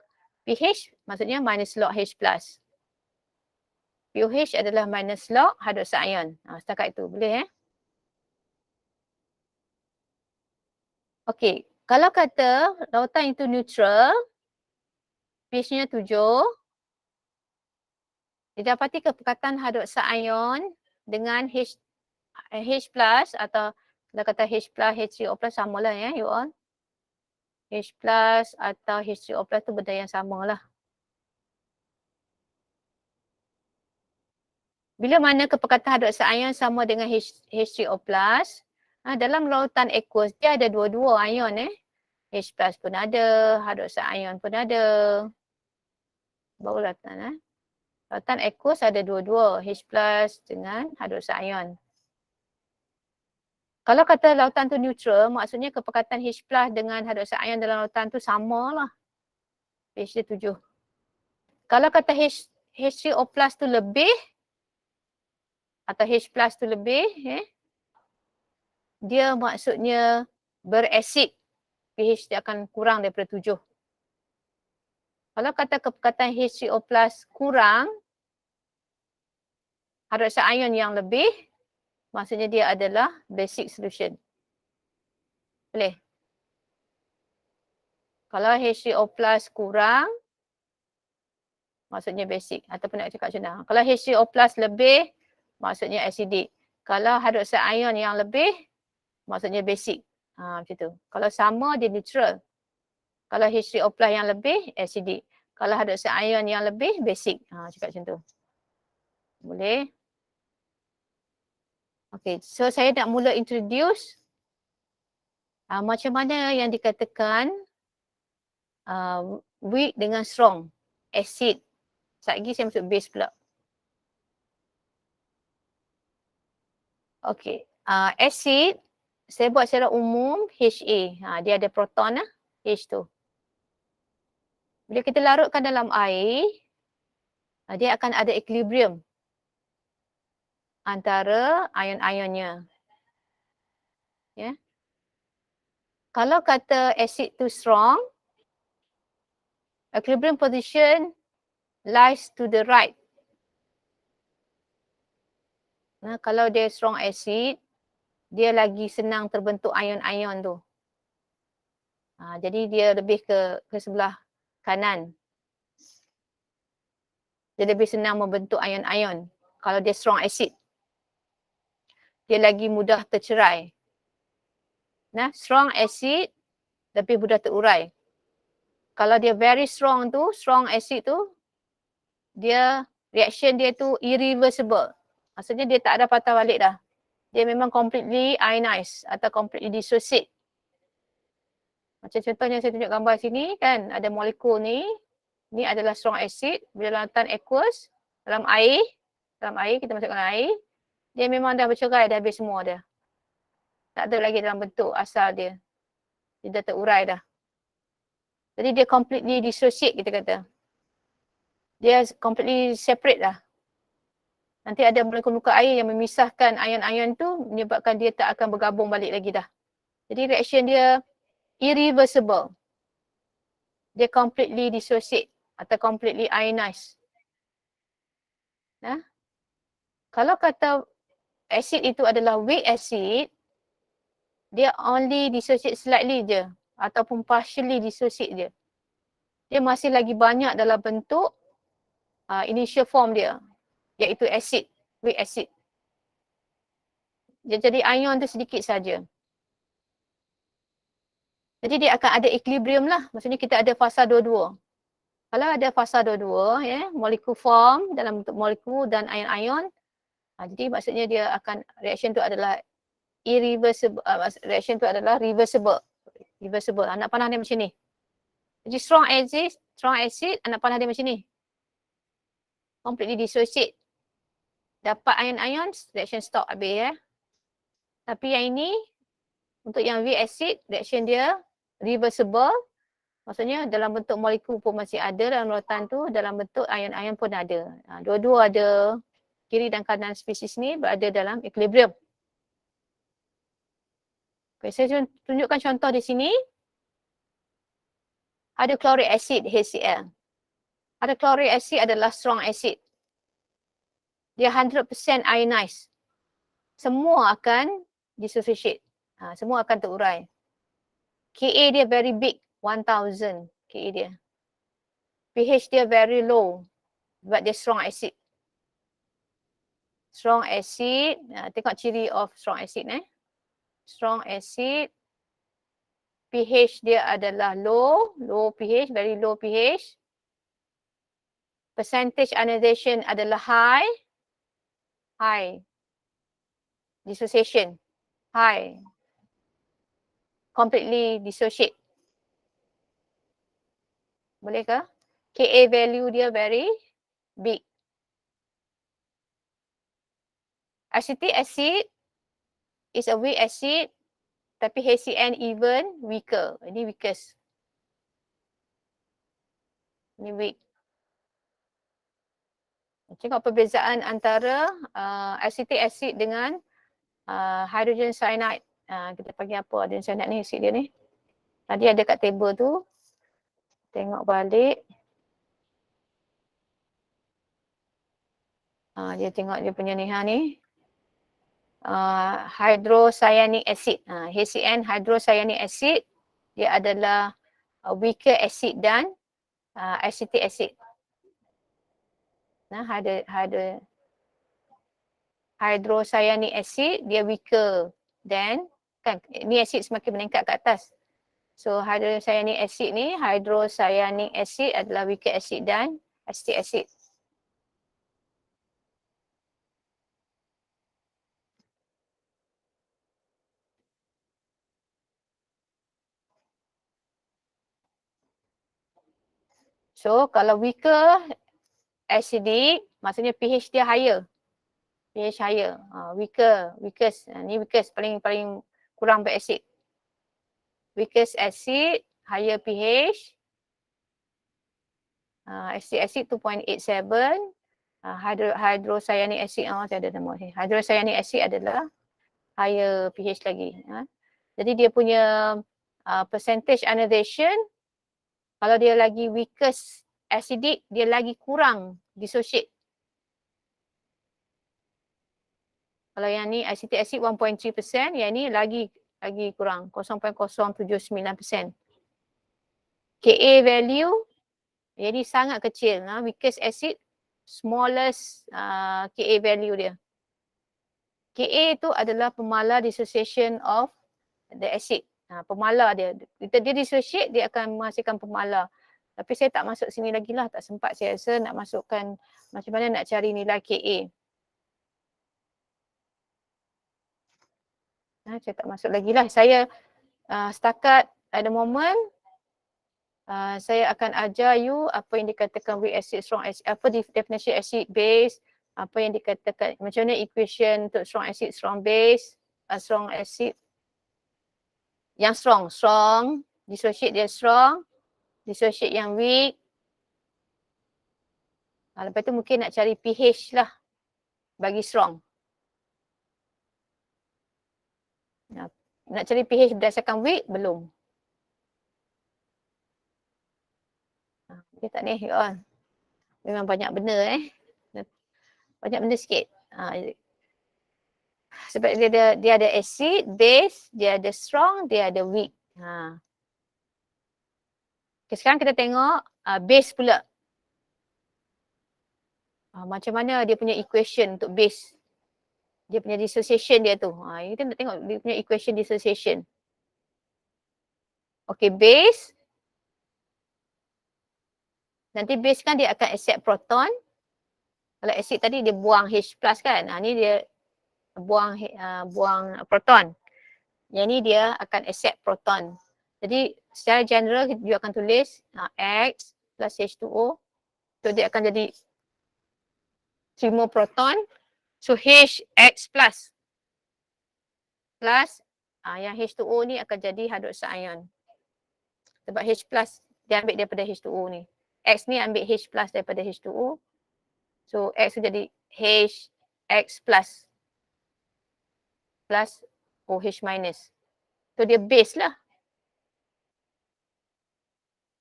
pH maksudnya minus log H+. POH adalah minus log hydroxide ion. Setakat itu boleh Okey, kalau kata lautan itu neutral, pH-nya 7, didapati kepekatan hydroxide ion dengan H+ atau kalau kata H+, H3O+ samalah you all. H+ atau H3O+ tu benda yang samalah. Bila mana kepekatan hydroxide ion sama dengan H3O+, dalam lautan aqueous dia ada dua-dua ion H+ pun ada, hydroxide ion pun ada. Baru lautan lautan aqueous ada dua-dua, H+ dengan hydroxide ion. Kalau kata lautan tu neutral, maksudnya kepekatan H+ dengan hydroxide ion dalam lautan tu samalah. pH dia 7. Kalau kata H3O+ tu lebih atau H+ tu lebih, dia maksudnya berasid. pH dia akan kurang daripada 7. Kalau kata kepekatan H3O+ kurang, hydroxide ion yang lebih, maksudnya dia adalah basic solution. Boleh? Kalau H3O+ kurang, maksudnya basic. Ataupun nak cakap macam mana. Kalau H3O+ lebih, maksudnya acidic. Kalau hydroxide ion yang lebih, maksudnya basic. Macam tu. Kalau sama, dia neutral. Kalau H3O+ yang lebih, acidic. Kalau hydroxide ion yang lebih, basic. Cakap macam tu. Boleh? Okay, so saya nak mula introduce macam mana yang dikatakan weak dengan strong. Acid. Sekejap lagi saya masuk base pula. Okay, acid saya buat secara umum HA. Dia ada proton H tu. Bila kita larutkan dalam air, dia akan ada equilibrium antara ion-ionnya. Kalau kata acid tu strong, equilibrium position lies to the right. Kalau dia strong acid, dia lagi senang terbentuk ion-ion tu. Jadi dia lebih ke sebelah kanan. Dia lebih senang membentuk ion-ion. Kalau dia strong acid, dia lagi mudah tercerai. Strong acid lebih mudah terurai. Kalau dia very strong tu, strong acid tu, dia reaction dia tu irreversible. Maksudnya dia tak ada patah balik dah. Dia memang completely ionized atau completely dissociate. Macam contohnya saya tunjuk gambar sini kan, ada molekul ni. Ni adalah strong acid. Bila lautan aqueous, dalam air kita masukkan air, dia memang dah bercerai, dah habis semua dia. Tak ada lagi dalam bentuk asal dia. Dia dah terurai dah. Jadi dia completely dissociate kita kata. Dia completely separate lah. Nanti ada molekul-molekul air yang memisahkan ion-ion tu menyebabkan dia tak akan bergabung balik lagi dah. Jadi reaction dia irreversible. Dia completely dissociate atau completely ionized. Nah, kalau kata acid itu adalah weak acid, dia only dissociate slightly je ataupun partially dissociate je. Dia masih lagi banyak dalam bentuk initial form dia, iaitu acid, weak acid. Dia jadi ion tu sedikit saja. Jadi dia akan ada equilibrium lah. Maksudnya kita ada fasa dua-dua. Kalau ada fasa dua-dua, ya, molekul form dalam bentuk molekul dan ion-ion, jadi maksudnya dia akan reaction tu adalah irreversible, reaction tu adalah reversible. Reversible. Anak panah dia macam ni. Jadi strong acid, anak panah dia macam ni. Completely dissociate. Dapat ion-ion, reaction stop habis ya. Tapi yang ini, untuk yang weak acid, reaction dia reversible. Maksudnya dalam bentuk molekul pun masih ada dalam lautan tu, dalam bentuk ion-ion pun ada. Dua-dua ada, kiri dan kanan spesies ni berada dalam equilibrium. Okay, saya tunjukkan contoh di sini. Hydrochloric acid HCl. Hydrochloric acid adalah strong acid. Dia 100% ionized. Semua akan dissociate. Semua akan terurai. Ka dia very big, 1000 Ka dia. pH dia very low sebab dia strong acid. Strong acid, tengok ciri of strong acid Strong acid, pH dia adalah low pH, very low pH. Percentage ionization adalah high. Dissociation, high. Completely dissociate. Boleh ke? Ka value dia very big. Acetic acid is a weak acid, tapi HCl even weaker. Ini weakest. Ini weak. Tengok perbezaan antara acetic acid dengan hydrogen cyanide. Kita panggil apa hydrogen cyanide ni, acid dia ni. Tadi ada kat table tu. Tengok balik. Dia tengok dia punya ni ni. Hydrocyanic acid. HCl hydrocyanic acid dia adalah weaker acid dan acetic acid. Hydrocyanic acid dia weaker dan kan ni acid semakin meningkat ke atas. So hydrocyanic acid ni, hydrocyanic acid adalah weaker acid dan acetic acid. So kalau weaker acidic, maksudnya pH dia higher. pH higher. Weakest. Ni weakest, paling kurang beracid. Weakest acid, higher pH. Acetic acid 2.87. Hydrocyanic acid, saya ada nama ni. Hydrocyanic acid adalah higher pH lagi. Jadi dia punya percentage ionization, kalau dia lagi weakest acidic, dia lagi kurang dissociate. Kalau yang ni acetic acid 1.3%, yang ni lagi kurang 0.079%. Ka value jadi sangat kecil. Weakest acid, smallest Ka value dia. Ka itu adalah pemalar dissociation of the acid. Pemalar dia. Dia dissociate, dia akan menghasilkan pemalar. Tapi saya tak masuk sini lagi lah. Tak sempat saya rasa nak masukkan macam mana nak cari nilai Ka. Saya tak masuk lagi lah. Saya setakat at the moment, saya akan ajar you apa yang dikatakan weak acid, strong acid, apa definition acid base, apa yang dikatakan, macam mana equation untuk strong acid, strong base, strong acid. Yang strong, dissociate dia strong, dissociate yang weak. Lepas tu mungkin nak cari pH lah bagi strong. Nak cari pH berdasarkan weak, belum. Dia tak ni, memang banyak benda Banyak benda sikit. Sebab dia ada acid, base, dia ada strong, dia ada weak. Okay, sekarang kita tengok base pula. Macam mana dia punya equation untuk base. Dia punya dissociation dia tu. Ini kita nak tengok dia punya equation dissociation. Okay, base. Nanti base kan dia akan accept proton. Kalau acid tadi dia buang H plus kan. Ni dia buang proton. Yang ni dia akan accept proton. Jadi secara general dia akan tulis X plus H2O. So dia akan jadi terima proton. So HX plus yang H2O ni akan jadi hydroxide ion. Sebab H plus dia ambil daripada H2O ni. X ni ambil H plus daripada H2O. So X tu jadi HX plus OH minus. So dia base lah.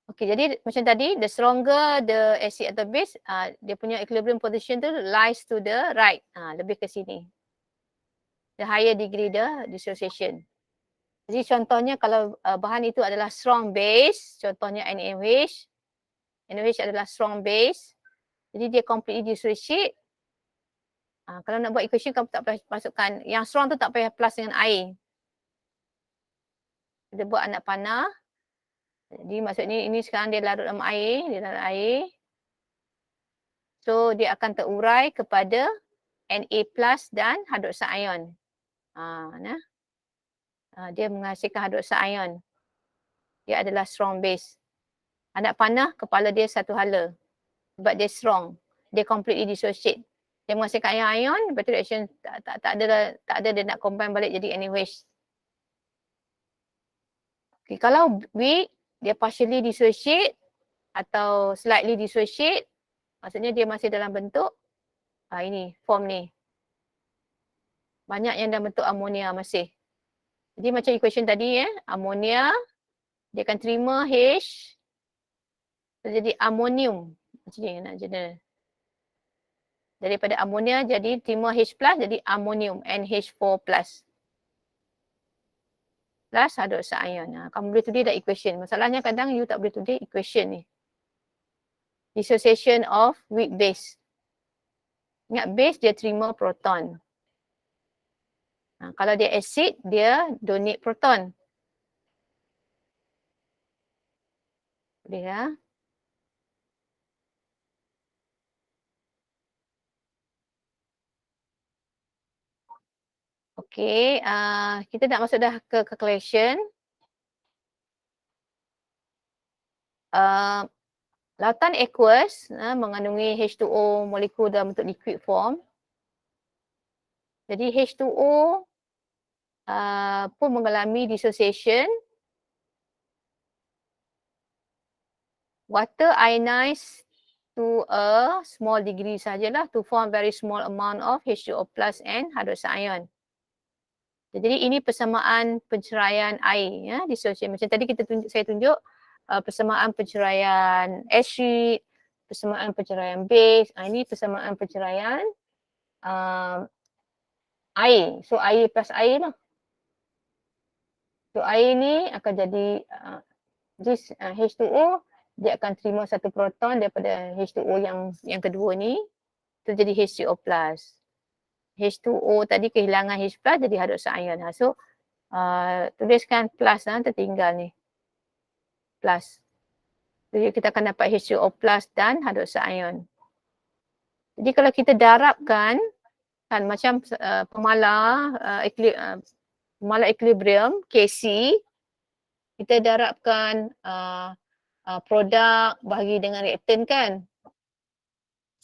Okay, jadi macam tadi, the stronger the acid atau base, dia punya equilibrium position tu lies to the right. Lebih ke sini. The higher degree the dissociation. Jadi contohnya kalau bahan itu adalah strong base, contohnya NaOH. NaOH adalah strong base. Jadi dia completely dissociate. Kalau nak buat equation, kamu tak payah masukkan. Yang strong tu tak payah plus dengan air. Kita buat anak panah. Jadi maksudnya ini sekarang dia larut dalam air. So dia akan terurai kepada Na plus dan hydroxide ion. Dia menghasilkan hydroxide ion. Dia adalah strong base. Anak panah, kepala dia satu hala. Sebab dia strong. Dia completely dissociate. Dia menghasilkan ion, lepas tu reaction tak ada dia nak combine balik jadi NaOH. Okay, kalau weak, dia partially dissociate atau slightly dissociate, maksudnya dia masih dalam bentuk ini, form ni. Banyak yang dalam bentuk amonia masih. Jadi macam equation tadi amonia, dia akan terima H, jadi amonium. Macam ni nak general. Daripada amonia jadi terima H plus jadi amonium, NH4 plus. Plus hydroxide ion. Kamu boleh tulis dah equation. Masalahnya kadang you tak boleh tulis equation ni. Dissociation of weak base. Ingat base dia terima proton. Kalau dia acid, dia donate proton. Boleh ya? Okey, kita nak masuk dah ke calculation. Lautan aqueous mengandungi H2O molekul dalam bentuk liquid form. Jadi H2O pun mengalami dissociation. Water ionized to a small degree sajalah to form very small amount of H2O plus and hydroxide ion. Jadi ini persamaan penceraian air dissociation. Macam tadi saya tunjuk persamaan penceraian acid, persamaan penceraian base. Ini persamaan penceraian air. So air plus air lah. So air ni akan jadi this H2O, dia akan terima satu proton daripada H2O yang kedua ni. Itu jadi H2O plus. H2O tadi kehilangan H plus jadi hydroxide ion. So tuliskan plus tertinggal ni. Plus. Jadi kita akan dapat H2O plus dan hydroxide ion. Jadi kalau kita darabkan kan macam pemala equilibrium KC, kita darabkan produk bahagi dengan reaktan kan.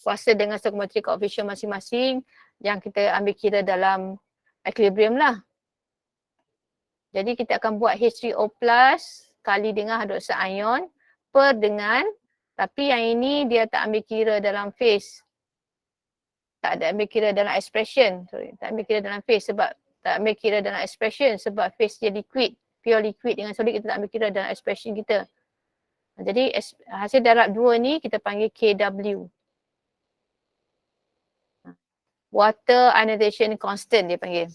Kuasa dengan stoichiometric coefficient masing-masing yang kita ambil kira dalam equilibrium lah. Jadi kita akan buat H3O plus kali dengan hydroxide ion per dengan, tapi yang ini dia tak ambil kira dalam phase. Tak ada ambil kira dalam expression. Sorry, tak ambil kira dalam phase sebab tak ambil kira dalam expression sebab phase dia liquid. Pure liquid dengan solid kita tak ambil kira dalam expression kita. Jadi hasil darab 2 ni kita panggil KW. Water ionization constant dia panggil.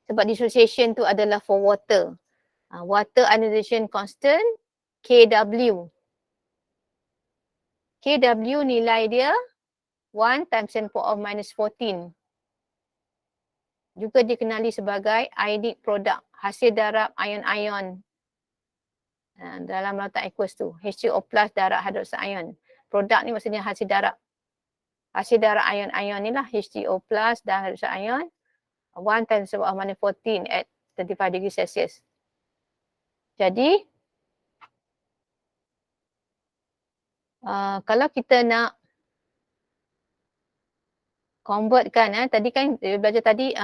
Sebab dissociation tu adalah for water. Water ionization constant KW. KW nilai dia 1 times 10 power of minus 14. Juga dikenali sebagai ionic product, hasil darab ion-ion dalam lautan aqueous tu. H2O plus darab hidroksid ion. Produk ni maksudnya hasil darab. Hasil darab ion-ion ni lah H2O plus dan hidroksid ion. 1 times 10 power of minus 14 at 35 degree Celsius. Jadi, kalau kita nak convertkan, tadi kan belajar tadi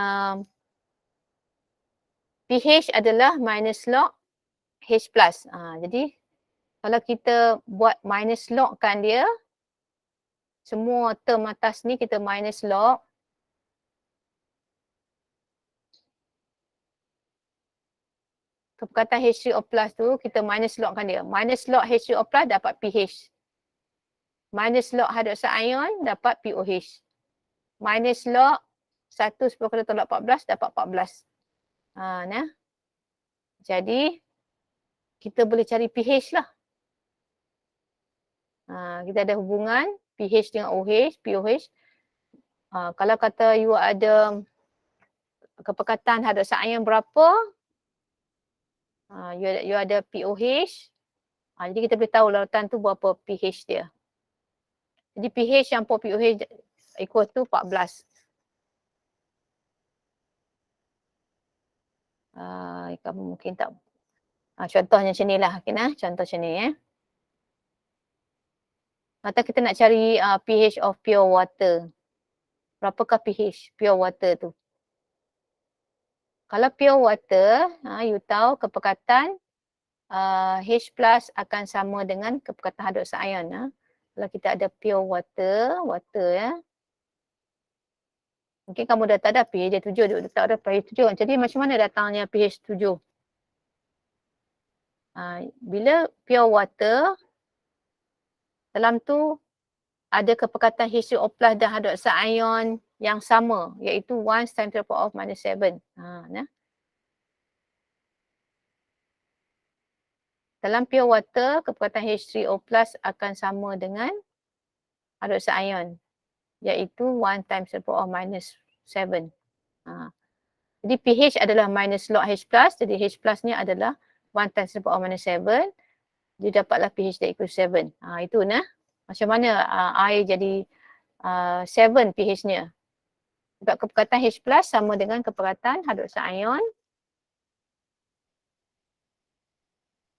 pH adalah minus log H plus. Jadi kalau kita buat minus log kan dia, semua term atas ni kita minus log. Perkataan H3O plus tu kita minus log kan dia. Minus log H3O plus dapat pH. Minus log hydroxide ion dapat POH. Minus log 1 10 kali tolak 14 dapat 14. Nah. Jadi kita boleh cari pH lah. Kita ada hubungan pH dengan OH, POH. Kalau kata you ada kepekatan hydroxide ion berapa, you ada POH. Jadi kita boleh tahu lautan tu berapa pH dia. Jadi pH campur POH equal to 14. Kamu mungkin tak. Contohnya macam ni lah. Okay, contoh macam ni. Atau kita nak cari pH of pure water. Berapakah pH pure water tu? Kalau pure water, you tahu kepekatan H plus akan sama dengan kepekatan hydroxide ion. Kalau kita ada pure water ya. Mungkin kamu dah tak ada pH dia 7, dia tak ada pH 7. Jadi macam mana datangnya pH 7? Bila pure water, dalam tu ada kepekatan H2O plus dan hydroxide ion yang sama, iaitu 1 times 10 power of minus 7. Dalam pure water, kepekatan H3O plus akan sama dengan hydroxide ion, iaitu 1 times 10 power of minus 7. Jadi pH adalah minus log H plus, jadi H plus ni adalah 1 times 10 power of minus 7. Dia dapatlah pH dia equal 7. Itu macam mana air jadi 7 pH-nya. Sebab kepekatan H plus sama dengan kepekatan hydroxide ion.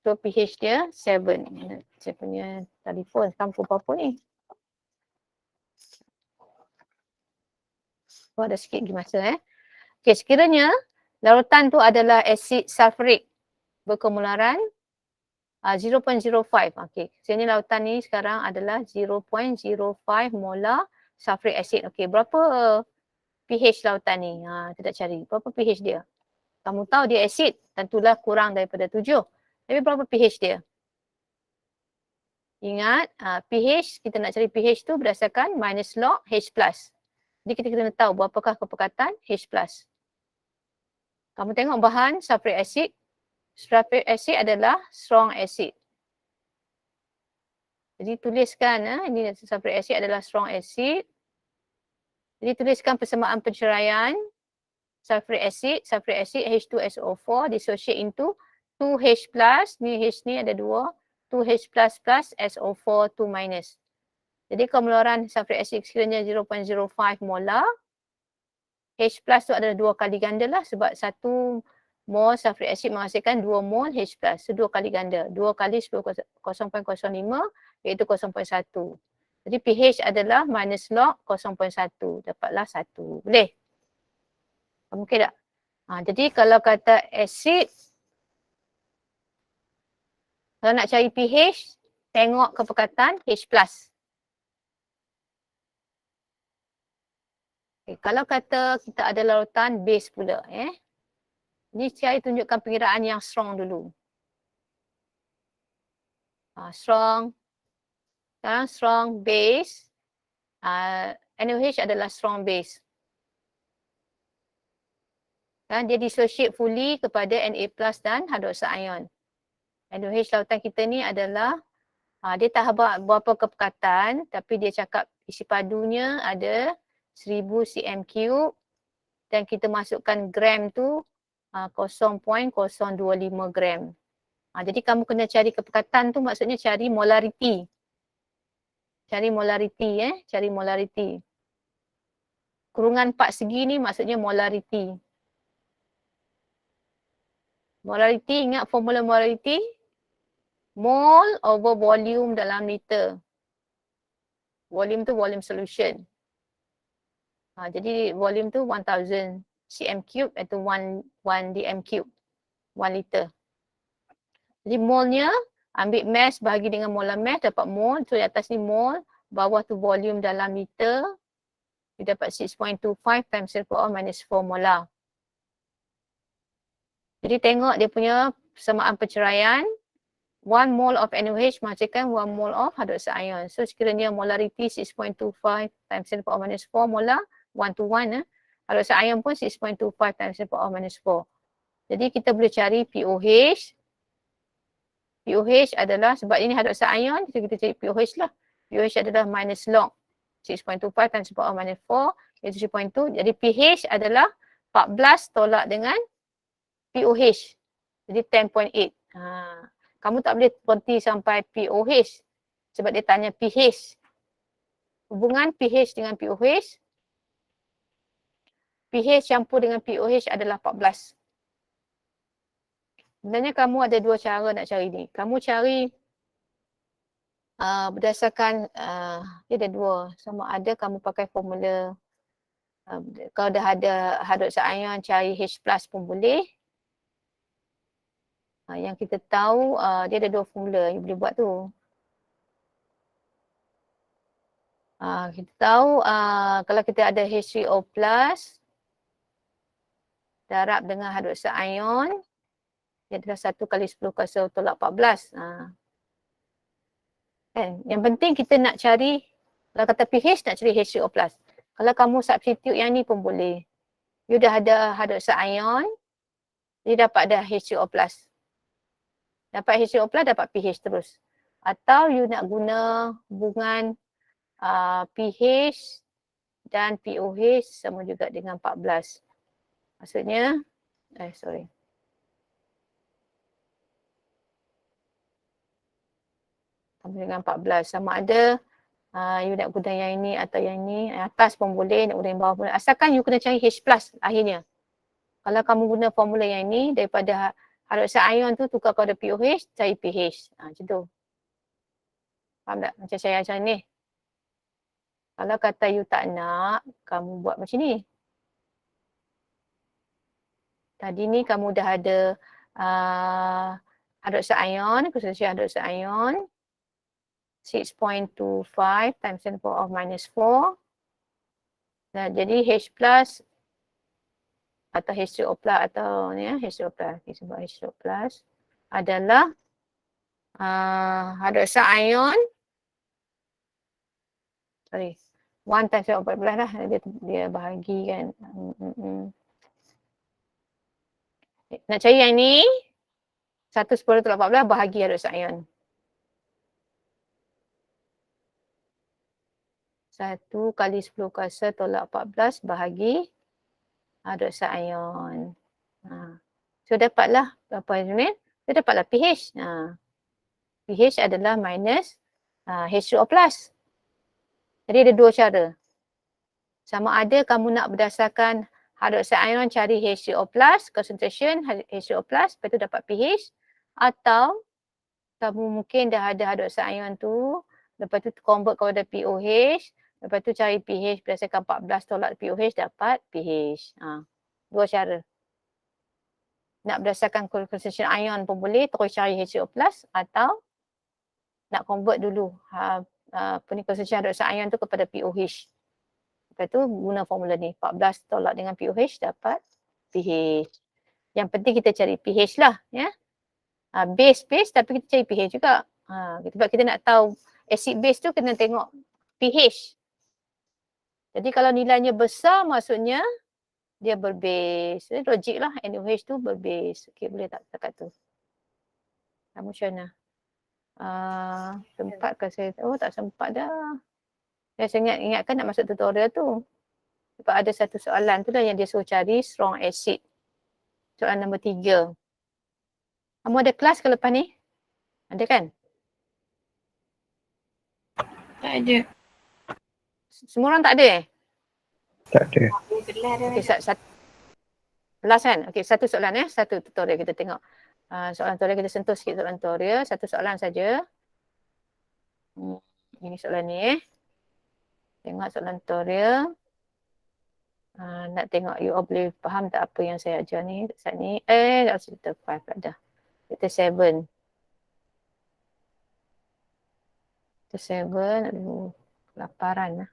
So pH dia 7. Saya punya telefon campur apa ni. Ada sikit lagi masa Okay, sekiranya larutan tu adalah asid sulfurik berkemularan 0.05. Okay, sekiranya lautan ni sekarang adalah 0.05 molar sulfuric acid. Okay, berapa pH lautan ni? Kita nak cari berapa pH dia. Kamu tahu dia asid, tentulah kurang daripada 7. Tapi berapa pH dia? Ingat, pH, kita nak cari pH tu berdasarkan minus log H plus. Jadi kita kena tahu berapakah kepekatan H plus. Kamu tengok bahan sulfuric acid. Sulfuric acid adalah strong acid. Jadi tuliskan, ini sulfuric acid adalah strong acid. Jadi tuliskan persamaan penceraian sulfuric acid H2SO4 dissociate into 2H plus, ni H ni ada 2, 2H plus plus SO4 2 minus. Jadi kemularan sulfuric acid sekiranya 0.05 molar. H plus tu adalah 2 kali ganda lah sebab 1 mol sulfuric acid menghasilkan 2 mol H plus. So 2 kali ganda. 2 kali 0.05 iaitu 0.1. Jadi pH adalah minus log 0.1. Dapatlah 1. Boleh? Okey tak? Jadi kalau kata acid, Kalau nak cari pH, tengok kepekatan H+. Okay, kalau kata kita ada larutan base pula. Ni saya tunjukkan pengiraan yang strong dulu. Strong. Sekarang strong base. NaOH adalah strong base. Dan dia dissociate fully kepada Na+ dan hydroxide ion. NaOH lautan kita ni adalah dia tak berapa kepekatan, tapi dia cakap isi padunya ada 1000 cm3 dan kita masukkan gram tu 0.025 gram. Jadi kamu kena cari kepekatan tu, maksudnya cari molarity. Cari molarity. Kurungan 4 segi ni maksudnya molarity. Molarity, ingat formula molarity? Mole over volume dalam liter. Volume tu volume solution. Jadi volume tu 1000 cm3 atau 1 dm3. 1 liter. Jadi mole-nya ambil mass bahagi dengan molar mass dapat mole. So di atas ni mole, bawah tu volume dalam liter. Kita dapat 6.25 times 10⁻⁴ molar. Jadi tengok dia punya persamaan perceraian. 1 mole of NaOH menghasilkan 1 mole of hydroxide ion. So sekiranya molarity 6.25 times 10⁻⁴ molar, 1 to 1. Hydroxide ion pun 6.25 times 10⁻⁴. Jadi kita boleh cari pOH. pOH adalah, sebab ini hydroxide ion, kita cari pOH lah. pOH adalah minus log 6.25 times 10⁻⁴, iaitu 3.2. Jadi pH adalah 14 tolak dengan pOH. Jadi 10.8. Kamu tak boleh berhenti sampai pOH sebab dia tanya pH. Hubungan pH dengan pOH. pH campur dengan pOH adalah 14. Sebenarnya kamu ada dua cara nak cari ni. Kamu cari berdasarkan, dia ada dua. Sama ada kamu pakai formula, kalau dah ada hydroxide ion cari H+ pun boleh. Yang kita tahu dia ada dua formula yang boleh buat tu. Kita tahu kalau kita ada H3O+, darab dengan hydroxide ion, dia adalah 1 kali 10 kuasa tolak 14. Yang penting kita nak cari, kalau kata pH nak cari H3O+. Kalau kamu substitute yang ni pun boleh. You dah ada hydroxide ion, dia dapat dah H3O+. Dapat H3O+, dapat pH terus. Atau you nak guna hubungan pH dan pOH sama juga dengan 14. Maksudnya, sama dengan 14. Sama ada you nak guna yang ini atau yang ini. Atas pun boleh, nak guna yang bawah pun boleh. Asalkan you kena cari H+ akhirnya. Kalau kamu guna formula yang ini, daripada hydroxide ion tu tukar kepada pOH, cari pH. Macam tu. Faham tak? Macam saya ajar ni. Kalau kata you tak nak, kamu buat macam ni. Tadi ni kamu dah ada hydroxide ion, konsentrasi hydroxide ion 6.25 times 10⁻⁴. Nah, jadi H+ atau H3O+ atau ni H3O+, kita sebut H3O+ adalah hydroxide ion 1 times 14 lah, dia bahagikan. Nak cari yang ni 1/10 tolak 14 bahagi hydroxide ion. 1 kali 10 kuasa tolak 14 bahagi hydroxide ion. So dapatlah apa ni? So dapatlah pH. pH adalah minus H3O+. Jadi ada dua cara. Sama ada kamu nak berdasarkan hydroxide ion cari H3O+, concentration H3O+, lepas tu dapat pH. Atau kamu mungkin dah ada hydroxide ion tu, lepas tu convert kepada pOH, lepas tu cari pH berdasarkan 14 tolak pOH dapat pH. Dua cara. Nak berdasarkan concentration ion pun boleh, terus cari HCO plus atau nak convert dulu concentration hydroxide ion tu kepada POH. Lepas tu guna formula ni, 14 tolak dengan POH dapat pH. Yang penting kita cari pH lah, ya. Base tapi kita cari pH juga. Sebab kita nak tahu acid base tu kena tengok pH. Jadi kalau nilainya besar maksudnya dia berbase. Jadi logik lah NaOH tu berbase. Okey, boleh tak dekat tu? Kamu macam mana? Sempat ke saya? Oh, tak sempat dah. Saya ingatkan nak masuk tutorial tu. Sebab ada satu soalan tu lah yang dia suruh cari strong acid. Soalan nombor 3. Kamu ada kelas ke lepas ni? Ada kan? Tak ada. Semua orang tak ada Tak ada. Okay, kelas kan? Okey, satu soalan satu tutorial kita tengok. Soalan tutorial kita sentuh sikit soalan tutorial. Satu soalan saja. Ini soalan ni Tengok soalan tutorial. Nak tengok you all boleh faham tak apa yang saya ajar ni saat ni. Chapter 5 pula dah. Chapter 7. Chapter 7. Aduh, kelaparan lah.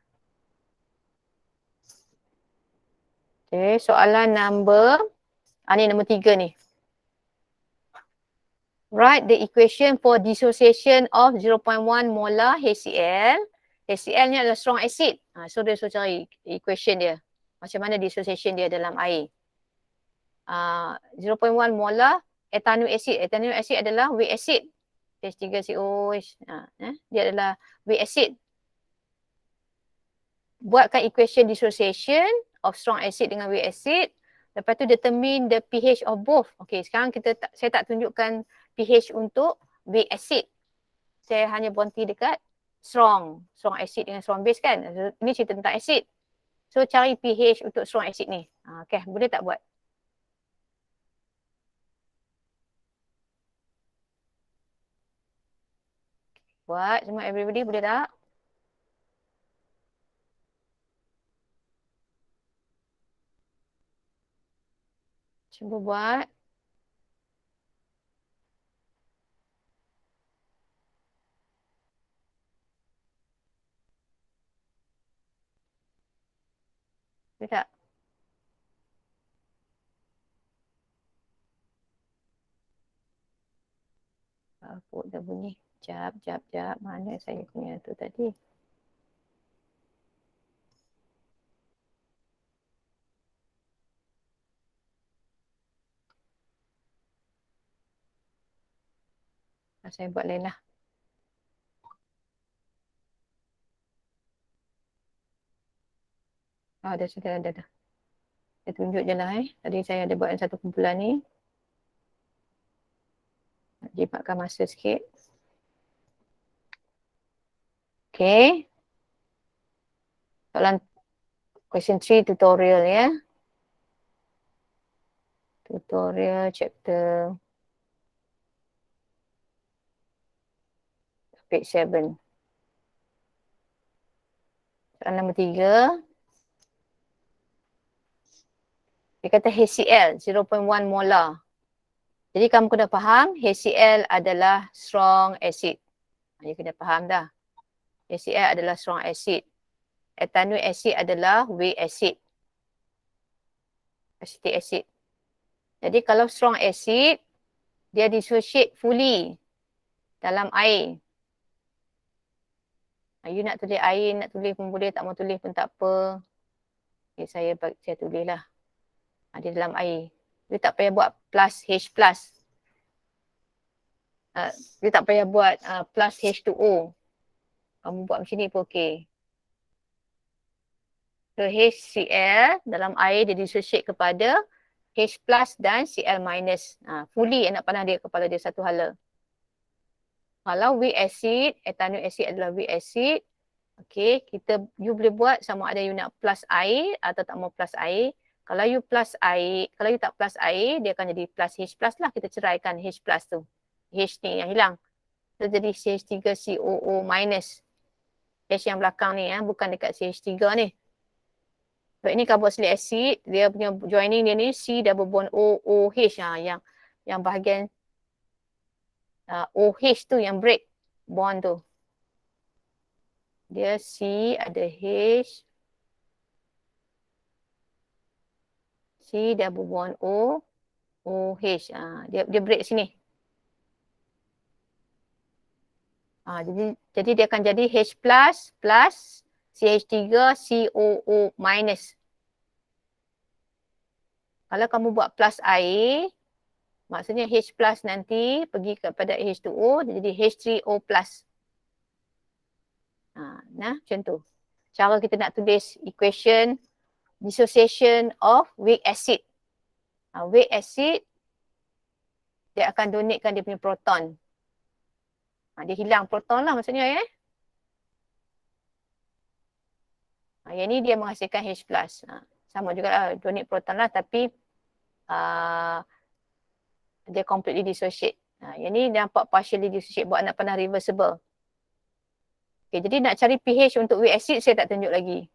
Okay, soalan nombor ni nombor 3 ni. Write the equation for dissociation of 0.1 molar HCl. HCl ni adalah strong acid. So dia suruh cari equation dia. Macam mana dissociation dia dalam air. 0.1 molar ethanoic acid. Ethanoic acid adalah weak acid. H3COH. Dia adalah weak acid. Buatkan equation dissociation of strong acid dengan weak acid. Lepas tu determine the pH of both. Okay, sekarang saya tak tunjukkan pH untuk weak acid. Saya hanya berhenti dekat strong acid dengan strong base kan. Ini cerita tentang acid. So cari pH untuk strong acid ni. Okay, boleh tak buat? Buat semua everybody, boleh tak? Cuba buat. Boleh tak? Apa dah bunyi? Jap. Mana saya punya tu tadi? Saya buat lain lah. Dah sudah ada. Saya tunjuk je lah Tadi saya ada buat satu kumpulan ni. Nak jimatkan masa sikit. Okay. Soalan question 3 tutorial ya. Tutorial chapter page 7. Soalan nombor 3. Dia kata HCl 0.1 molar. Jadi kamu kena faham HCl adalah strong acid. Dia kena faham dah. HCl adalah strong acid. Ethanoic acid adalah weak acid. Acetic acid. Jadi kalau strong acid, dia dissociate fully dalam air. You nak tulis air, nak tulis pun boleh, tak mau tulis pun tak apa. Okay, saya tulis lah. Dia dalam air. Dia tak payah buat plus H plus. Dia tak payah buat plus H2O. Kamu buat macam ni pun okey. So HCl dalam air dia dissociate kepada H plus dan Cl minus. Fully nak panah dia kepala dia satu hala. Kalau weak acid, ethanoic acid adalah weak acid. Okay, you boleh buat sama ada you nak plus air atau tak mau plus air. Kalau you plus air, kalau you tak plus air, dia akan jadi plus H plus lah. Kita ceraikan H plus tu. H ni yang hilang. So jadi CH3COO minus. H yang belakang ni bukan dekat CH3 ni. Sebab ini carboxylic acid, dia punya joining dia ni C double bond OH yang bahagian OH tu yang break bond tu. Dia C ada H, C double bond OH. Dia break sini. Jadi dia akan jadi H plus CH3 COO minus. Kalau kamu buat plus air, maksudnya H plus nanti pergi kepada H2O, jadi H3O plus. Macam tu. Cara kita nak tulis equation dissociation of weak acid. Weak acid, dia akan donatekan dia punya proton. Dia hilang proton lah maksudnya ya. Yang ni dia menghasilkan H plus. Sama juga lah, donate proton lah tapi dia completely dissociate. Yang ni nampak partially dissociate, buat anak panah reversible. Okay, jadi nak cari pH untuk weak acid saya tak tunjuk lagi.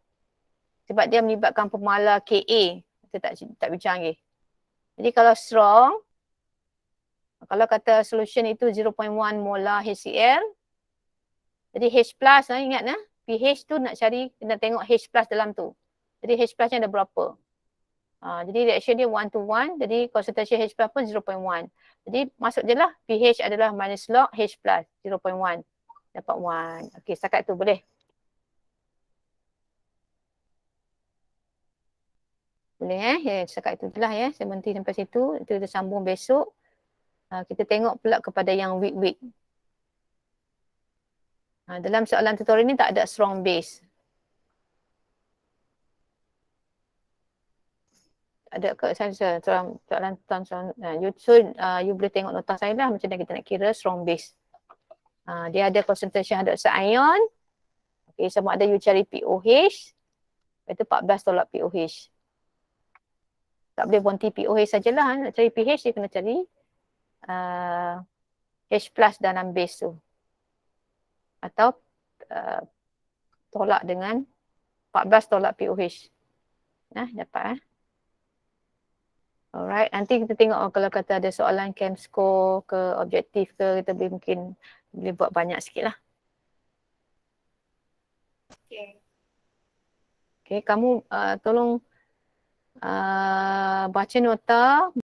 Sebab dia melibatkan pemala Ka. Kita tak bincang lagi. Jadi kalau strong, kalau kata solution itu 0.1 molar HCl, jadi H plus ingat pH tu nak cari, kena tengok H plus dalam tu. Jadi H plusnya ada berapa. Jadi reaction dia 1 to 1, jadi concentration H plus pun 0.1. Jadi masuk je lah pH adalah minus log H plus 0.1. Dapat 1. Okey, setakat tu boleh. Boleh setakat itu je lah ya. Saya berhenti sampai situ. Itu kita sambung besok. Kita tengok pula kepada yang weak. Dalam soalan tutorial ni tak ada strong base. Ada ke soalan you boleh tengok nota saya lah macam mana kita nak kira strong base. Dia ada concentration hydroxide ion. Okay, sama ada you cari POH. Itu 14 tolak POH. Tak boleh berhenti POH sajalah. Nak cari pH dia kena cari H plus dalam base tu. Atau tolak dengan 14 tolak POH. Dapat Alright, nanti kita tengok kalau kata ada soalan chem score ke objektif ke, kita mungkin boleh buat banyak sikit lah. Okay, kamu tolong baca nota.